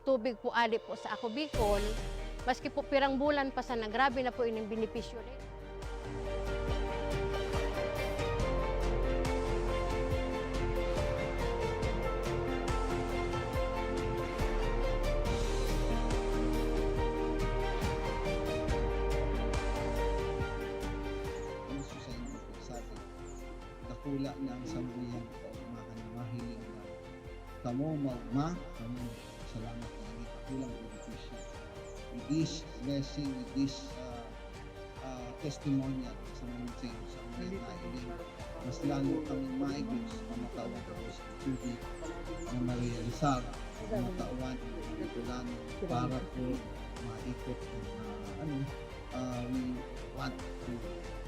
tubig po ali po sa Ako Bicol, maski po pirang bulan pa sana, grabe na po ining benepisyo rin. Gusto sa inyo po sa atin. Dakula ng samuyang kaumahan na mahiling na kamo ma kamo salamat na hindi kakulang benepisyo. With this blessing, with this testimonial sa mga sa mga nailing, mas lalo kami maigos na matawan ko sa tubig na ma-realisar na matawan ng tulan para po maikot na we want to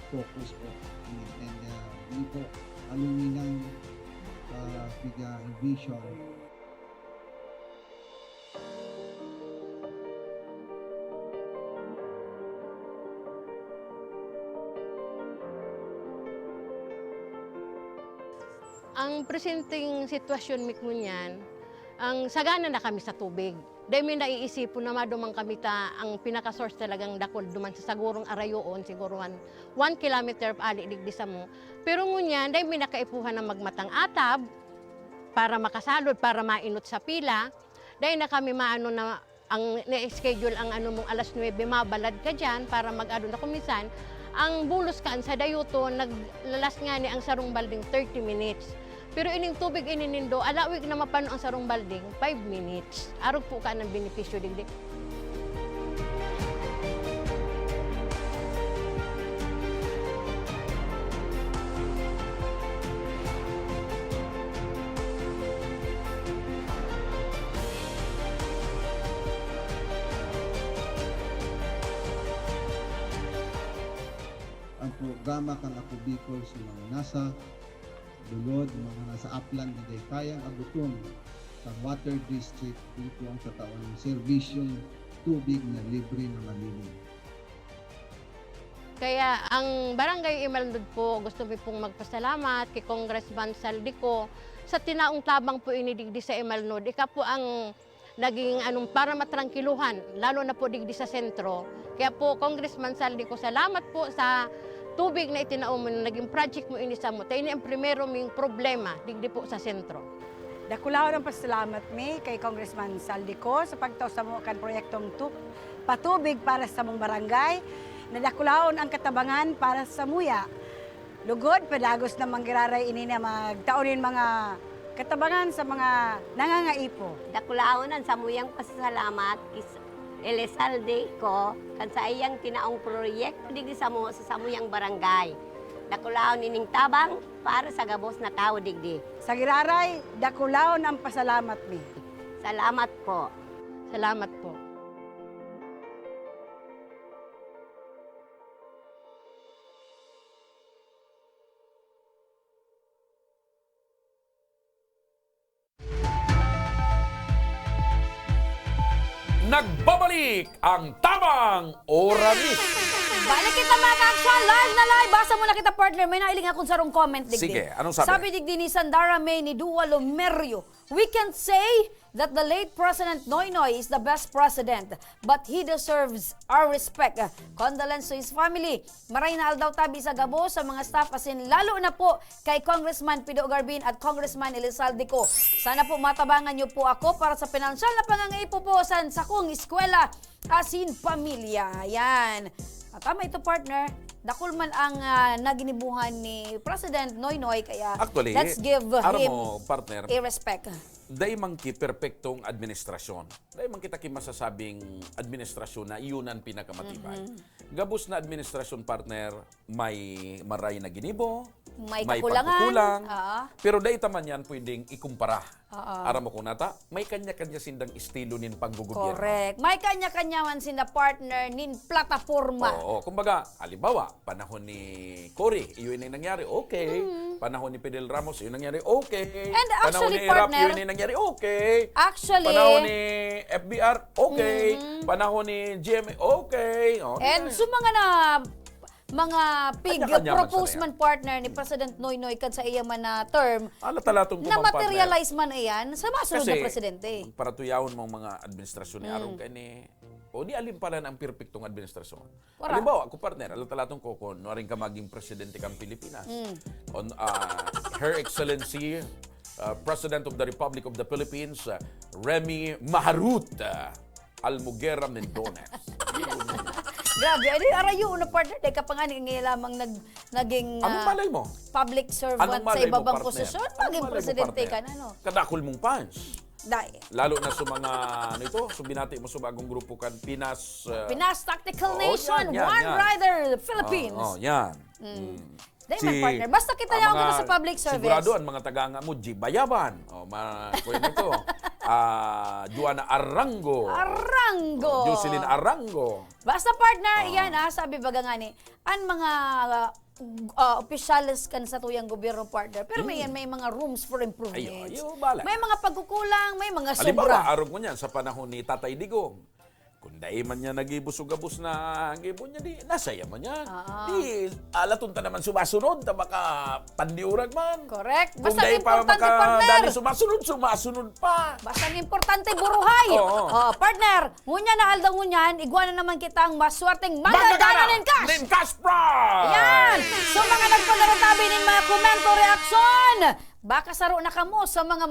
focus po and hindi po aluminang vision. Ang presenting sitwasyon mikmo niyan, ang sagana na kami sa tubig. Dahil may naiisipon na madumang kami ang pinaka-source talagang dakol duman sa sagurong arayoon, siguro 1 kilometer ali digdi sa mo. Pero ngunyan, dahil may nakaipuhan na magmatang atab para makasalod, para mainot sa pila. Dahil na kami maano na ang na-schedule ang ano mong alas 9, mabalad ka dyan para mag-ano na kumisan. Ang bulos kaan sa dayuto, naglalas nga ni ang sarong balding 30 minutes. Pero ining tubig ininindo, alawig na mapano ang sarong balding, 5 minutes. Arog po ka ng benepisyo digdi. Ang programa kang Ako Bicol sa mga nasa dulod, mga nasa upland na day kayang abuton sa water district dito ang katawan ng serbisyong tubig na libre na malinis. Kaya ang Barangay Imalndod po, gusto ko pong magpasalamat kay Congressman Saldico sa tinaong tabang po inidigdi sa Imalndod. Ika po ang naging para matrangkiluhan, lalo na po digdi sa sentro. Kaya po, Congressman Saldico, salamat po sa tubig na itinaom mo, naging project mo inisa mo. Tayo ang primero ming problema digdi po sa sentro. Dakulaw ng pasalamat mi kay Congressman Saldico sa pagtaw sa mga kan proyektong patubig para sa mong barangay. Nadakulaon ang katabangan para sa muya. Lugod, padagos na manggiraray ini na magtaonin mga katabangan sa mga nangangaipo. Dakulaonan sa muyang pasasalamat is Elizalde ko kan sa iyang tinaong proyekto digdi sa samuyang barangay. Dakulaon ining tabang para sa gabos na tao digdi. Sa giraray, dakulaon ang pasalamat mi. Salamat po. Salamat po. Nagbabalik ang Tabang Oranis. Balik kita mga ka-action, live na live. Basa mo na kita, partner. May nailing akong sarong comment digdi. Sige, anong sabi? Sabi digdi ni Sandara May ni Dua Lomerio, we can say that the late President Noynoy is the best president, but he deserves our respect. Condolence to his family. Maray na aldaw tabi sa gabo sa mga staff, asin lalo na po kay Congressman Pido Garbin at Congressman Elizaldico. Sana po matabangan niyo po ako para sa pinansyal na pangangaipupusan sa kong eskwela, asin pamilya. Yan. Tama ito, partner. Dakul man ang naginibuhan ni President Noynoy, kaya Actually, let's give him partner, a respect. Day mangki perpektong administrasyon. Day man kita masasabing administrasyon na iyon ang pinakamatibay. Gabos na administrasyon partner, may maray na ginibo, May pagkukulang. kakulangan. Pero day taman yan pwedeng ikumpara. Aram mo kung nata, may kanya-kanya sindang estilo nin panggugobyerno. Correct. May kanya-kanya man sina partner nin plataforma. Oo, kumbaga, halimbawa, panahon ni Cory, iyon yung nangyari, okay. Panahon ni Fidel Ramos, iyon nangyari, okay. And panahon actually, ni Irap, partner, iyon yung nangyari, okay. Actually, Panahon ni FBR, okay. Panahon ni GMA, okay. and so mga pig Kanya-kanya man propose sa man partner ni President Noynoy kad sa iya man na term Talatong na materialize man iyan sa masunod Kasi, na presidente. Paratuyawon mong mga administrasyon ni Arong kani, o di alim pala ang perpektong administrasyon. Wala. Halimbawa, ako partner, talatong ko kung naring ka maging presidente kang Pilipinas. On Her Excellency, President of the Republic of the Philippines, Remy Maharut Almugera Mendones. Grabe, ano arayo na partner dahil kapag nga ngayon lamang naging Anong malay mo? public servant Anong sa malay mo, ibabang partner? posisyon, Anong maging malay mo, presidente partner? ka na, no? Kadakol mong punch. Dahil. Lalo na sa mga, subinati mo sa bagong grupo kan, Pinas Tactical Oo, Nation, yan, One yan. Rider, Philippines. Yan. Dahil man partner, basta kita niya ako sa public service. Sigurado ang mga taga-nga mo, Bayaban. Kuya nito. Juana Arango. Jocelyn Arango. Basta partner, yan sabi baga nga ni, ang mga opisyalis kan sa tuyang gobyerno partner, pero may mga rooms for improvements. Ayo, bala. May mga pagkukulang, may mga Halimbawa, sobra. arog mo niyan sa panahon ni Tatay Digong. Kung dahil man niya nagibusog-abos na gibo niya, di nasaya man yan. Di alatunta naman sumasunod, ta baka pandiurag man. Correct. Kung Basta dahil pa importante partner. sumasunod pa. Basta ang importante buruhay. Oo. Partner, ngunya na aldang ngunyan, igwa na naman kita ang maswerteng manggagana ng cash. Nin Cash Prize! Yan! So mga nagpagaratabi ng mga komento, reaksyon, baka saro na kamo sa mga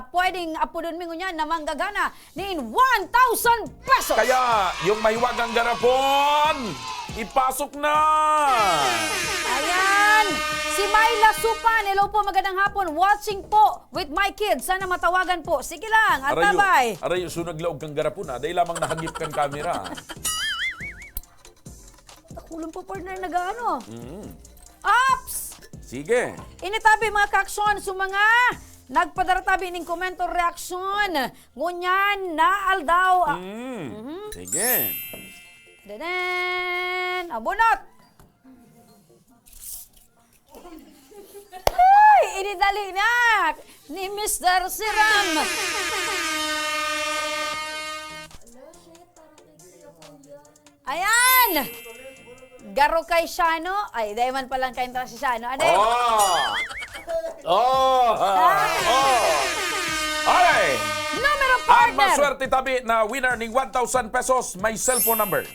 pwedeng apudon mo niya na manggagana nin 1,000 pesos. Kaya, yung may wagang garapon, ipasok na! Ayan! Si Myla Supan, hello po, magandang hapon. Watching po with my kids. Sana matawagan po. Sige lang, antabay. Arayo, sunag laog kang garapon ha. Dahil lamang nakagip kang camera. Nakulong po partner nag-ano. Ops! Sige. Initabi mga kaaksyon sa mga nagpadaratabi ng komento reaksyon. Ngunyan, naal daw. Sige. Dadan! Abunot! Ay, inidali na ni Mr. Siram. Ayan! Garo kay Shano. Ay, dahil man palang kain si Shano. Ano? Alright! Numero Ang partner! maswerte tabi na winner ng 1,000 pesos, may cellphone number.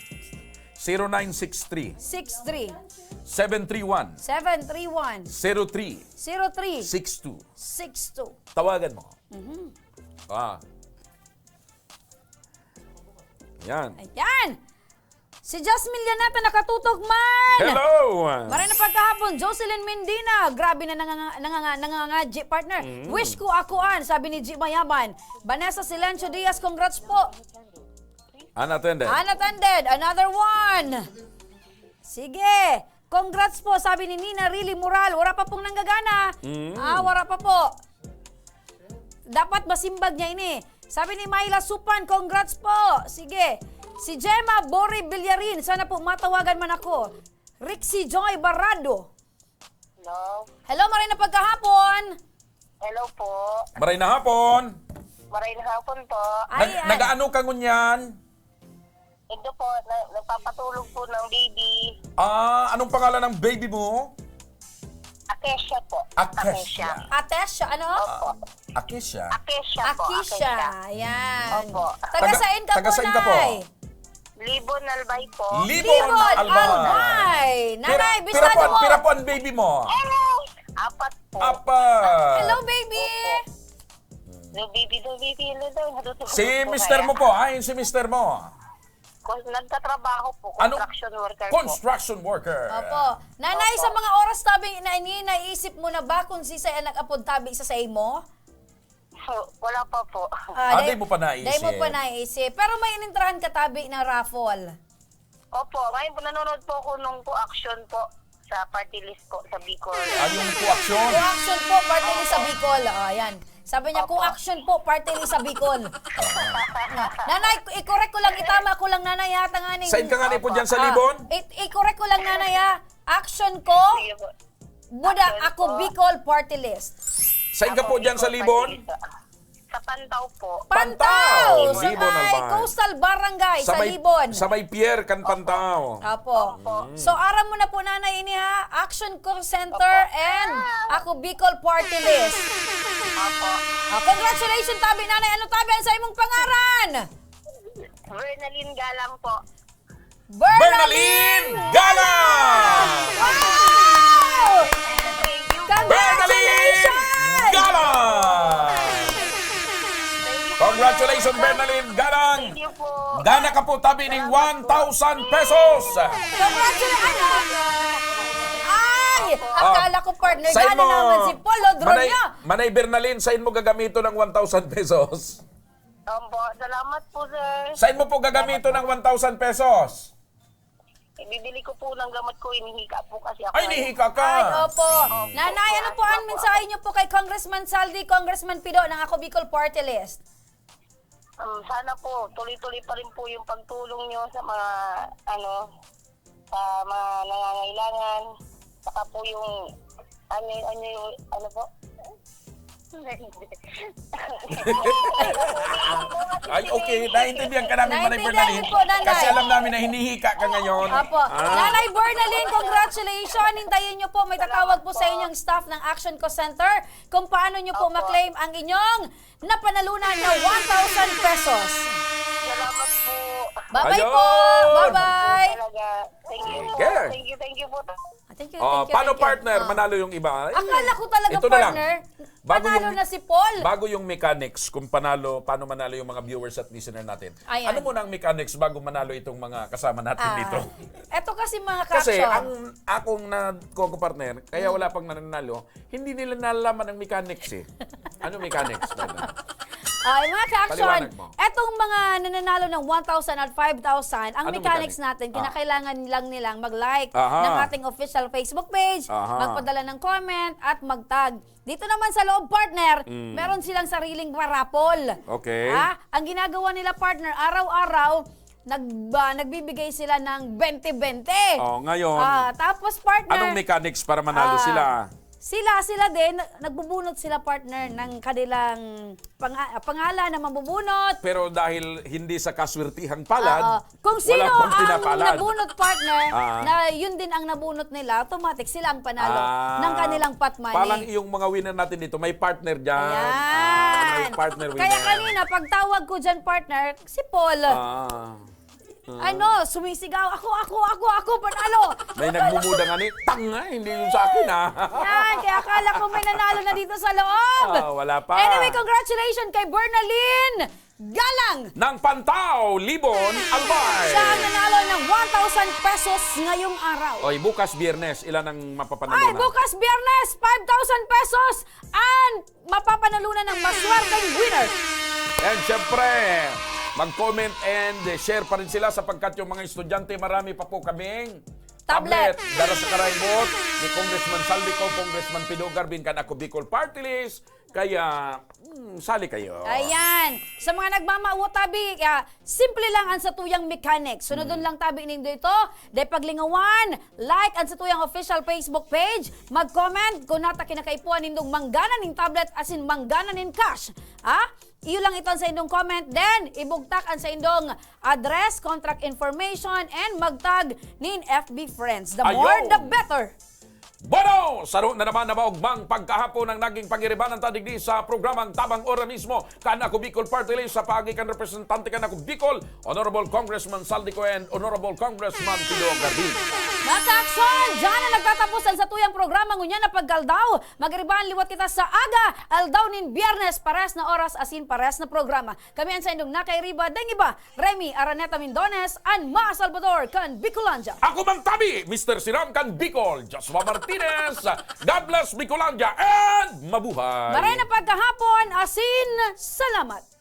0963 63 731 731 03 03 62. 62. Tawagan mo. Yan. Ayan! Si Jasmine Llanata nakatutok man! Hello! Maray na pagkahapon, Jocelyn Mendina. Grabe na nanganga G partner. Wish ko akuan, sabi ni G Mayaman. Vanessa Silencio Diaz, congrats po. Unattended. Unattended, another one. Sige. Congrats po, sabi ni Nina Really Moral. Wala pa pong nanggagana. Wala pa po. Dapat masimbag niya ini. Sabi ni Myla Supan, congrats po. Sige. Si Gemma Bori Villarin, sana po matawagan man ako. Rixie Joy Barrado. Hello? Hello, maray na pagkahapon. Hello po. Maray na hapon. Maray na hapon po. Nagaano ka ngunyan? Ito po, nagpapatulog po ng baby. Anong pangalan ng baby mo? Akesha po. Akesha. Atesha, ano? Opo. Akesha. Akesha po. Akisha. Ayan. Opo. Tagasain ka po, Tagasain ka po? Nay. Libon Albay po. Libon Albay. Nanay, bisado mo. Pira po ang baby mo. Apat po. Hello, baby. No baby. Hello daw. Si mister mo po. Ayun si mister mo. Nagtatrabaho po. Ano? Construction worker po. Construction worker. Opo. Nanay, sa mga oras tabi na ini, naisip mo na ba kung si Say anak apod tabi sa say mo? Wala pa po. Di mo pa naisip. Dahil mo pa naisip. Pero may inintrahan katabi na raffle. Opo, ngayon po nanonood po ako nung action po sa party list po sa Bicol. Yung co-action. Kung-action po, party list sa Bicol. Ayan. Sabi niya, kung-action po, party list sa Bicol. Nanay, i-correct ko lang, itama ko lang, nanay, ha? Tanganing. Sign ka nga po dyan sa Libon. I-correct ko lang, nanay, ha? Action ko, Sige po. Buda, Action ako po. Bicol party list. Sign ka po dyan sa Libon. Sa Pantaw po. Pantaw! Sa Libon, may Albay. Coastal Barangay, sa may, Libon. Sa may Pier, kan Pantao. Apo. So, aram mo na po, nanay, ini ha? Action Call Center and ako Bicol party list. Opo. Congratulations, tabi, nanay. Ano tabi ang sa imong pangaran? Vernaline Galang po. Bernaline Galang! Wow! Bernaline Congratulations! Galang! Congratulations, Bernaline Galang! Thank you po. Gana ka po tabi ng 1,000 pesos! Congratulations! Ay! Akala ko partner, Sign gana naman si Paul Odronya. Manay Bernaline, sign mo gagamito ng 1,000 pesos. Opo, salamat po, sir. Sign mo po gagamito ng 1,000 pesos. Ibibili ko po ng gamot ko, inihika po kasi ako. Ay, nihika ka! Ay, opo. Nanay, ano po ang mensahe niyo po kay Congressman Saldi, Congressman Pido ng Ako Bicol Party List? Sana po, tuloy-tuloy pa rin po yung pagtulong nyo sa mga, sa mga nangangailangan. Saka po yung, ano po? Ay, okay. Naintindihan ka namin, Manay Naintindihan Bernaline. niyo po, Nanay. Kasi alam namin na hinihika ka ngayon. Apo. Nanay Bernaline, congratulations. Hintayin niyo po, may tatawag po sa inyong staff ng Action Co Center kung paano niyo po maklaim ang inyong napanalunan na 1,000 pesos. Salamat po. Bye-bye Ayun! po. Bye-bye. Talaga. Thank you po. Okay. Thank you po. Thank you, Paano partner? Manalo yung iba? Akala ko talaga Ito na lang. partner. Bago Panalo yung- na si Paul. Bago yung mechanics, kung paano manalo yung mga viewers at listener natin. Ayan. Ano muna ang mechanics bago manalo itong mga kasama natin dito? Eto kasi mga Kasi ka-action. ang akong partner, kaya wala pang nananalo, hindi nila nalalaman ang mechanics eh. Ano mechanics? Ay, mga ka-action, Paliwanag mo. etong mga nananalo ng 1,000 at 5,000, ang Ano mechanics mechanic? natin, kinakailangan lang nilang mag-like Aha. ng ating official Facebook page, Aha. magpadala ng comment, at mag-tag. Dito naman sa loob, partner, meron silang sariling parapol. Okay. Ang ginagawa nila, partner, araw-araw, nagbibigay sila ng 20-20. Ngayon, Tapos, partner, anong mechanics para manalo sila? Sila din, nagbubunot sila, partner, ng kanilang pangalan na mabubunot. Pero dahil hindi sa kaswertihang palad, Kung sino wala pang ang pinapalad. nabunot, partner, Ah. na yun din ang nabunot nila, automatic sila ang panalo ng kanilang pot money. Parang yung mga winner natin dito, may partner dyan. Ayan. May partner winner. Kaya kanina, pagtawag ko dyan, partner, si Paul, sumisigaw, ako, panalo. May nagmumuda nga ni, tanga, hindi yun sa akin Yan, kaya akala ko may nanalo na dito sa loob. Wala pa. Anyway, congratulations kay Bernaline Galang. Ng Pantaw, Libon, Albay. Siya ang nanalo ng 1,000 pesos ngayong araw. Oy, bukas Biyernes, ilan ang Ay, mapapanalunan? bukas Biyernes, 5,000 pesos and mapapanalunan ng maswerteng winner. And syempre, mag-comment and share pa rin sila sapagkat yung mga estudyante, marami pa po kaming Tablet. Dara sa karaybot ni Congressman Saldico, Congressman Pido Garbin, kan ako Bicol Party List. Kaya, sali kayo. Ayan. Sa mga nagmamawo tabi, simple lang ang satuyang mechanics. Sunodon lang tabi nindo ito. Dahil paglingawan, like ang satuyang official Facebook page, mag-comment kung nata kinakaipuan nindong manggana ning tablet as in manggana ning cash. Iyo lang ito sa indong comment. Then, ibugtak ang sa indong address, contract information, and magtag nin FB friends. The more, Ayaw. the better. Bueno, saro na naman na maugmang pagkahapon ng naging pangiribanan tadigdi sa programang Tabang Ora mismo. Kanako Bicol Party List sa pagikan representante kanako Bicol, Honorable Congressman Saldico and Honorable Congressman Pido Garbin. Mga ka-aksyon, dyan na nagtatapusan sa tuyang programa ngunya na paggaldaw. Magribahan liwat kita sa aga, aldaw nin Biyernes, pares na oras, asin pares na programa. Kami ang sa indong nakay Riba, deng iba, Remy Araneta Mindones, and Ma Salvador, kan Bicolandia. Ako Mang Tabi, Mr. Siram kan Bicol, Joshua Martinez. God bless Bicolandia and mabuhay! Maray na pagkahapon, asin, salamat.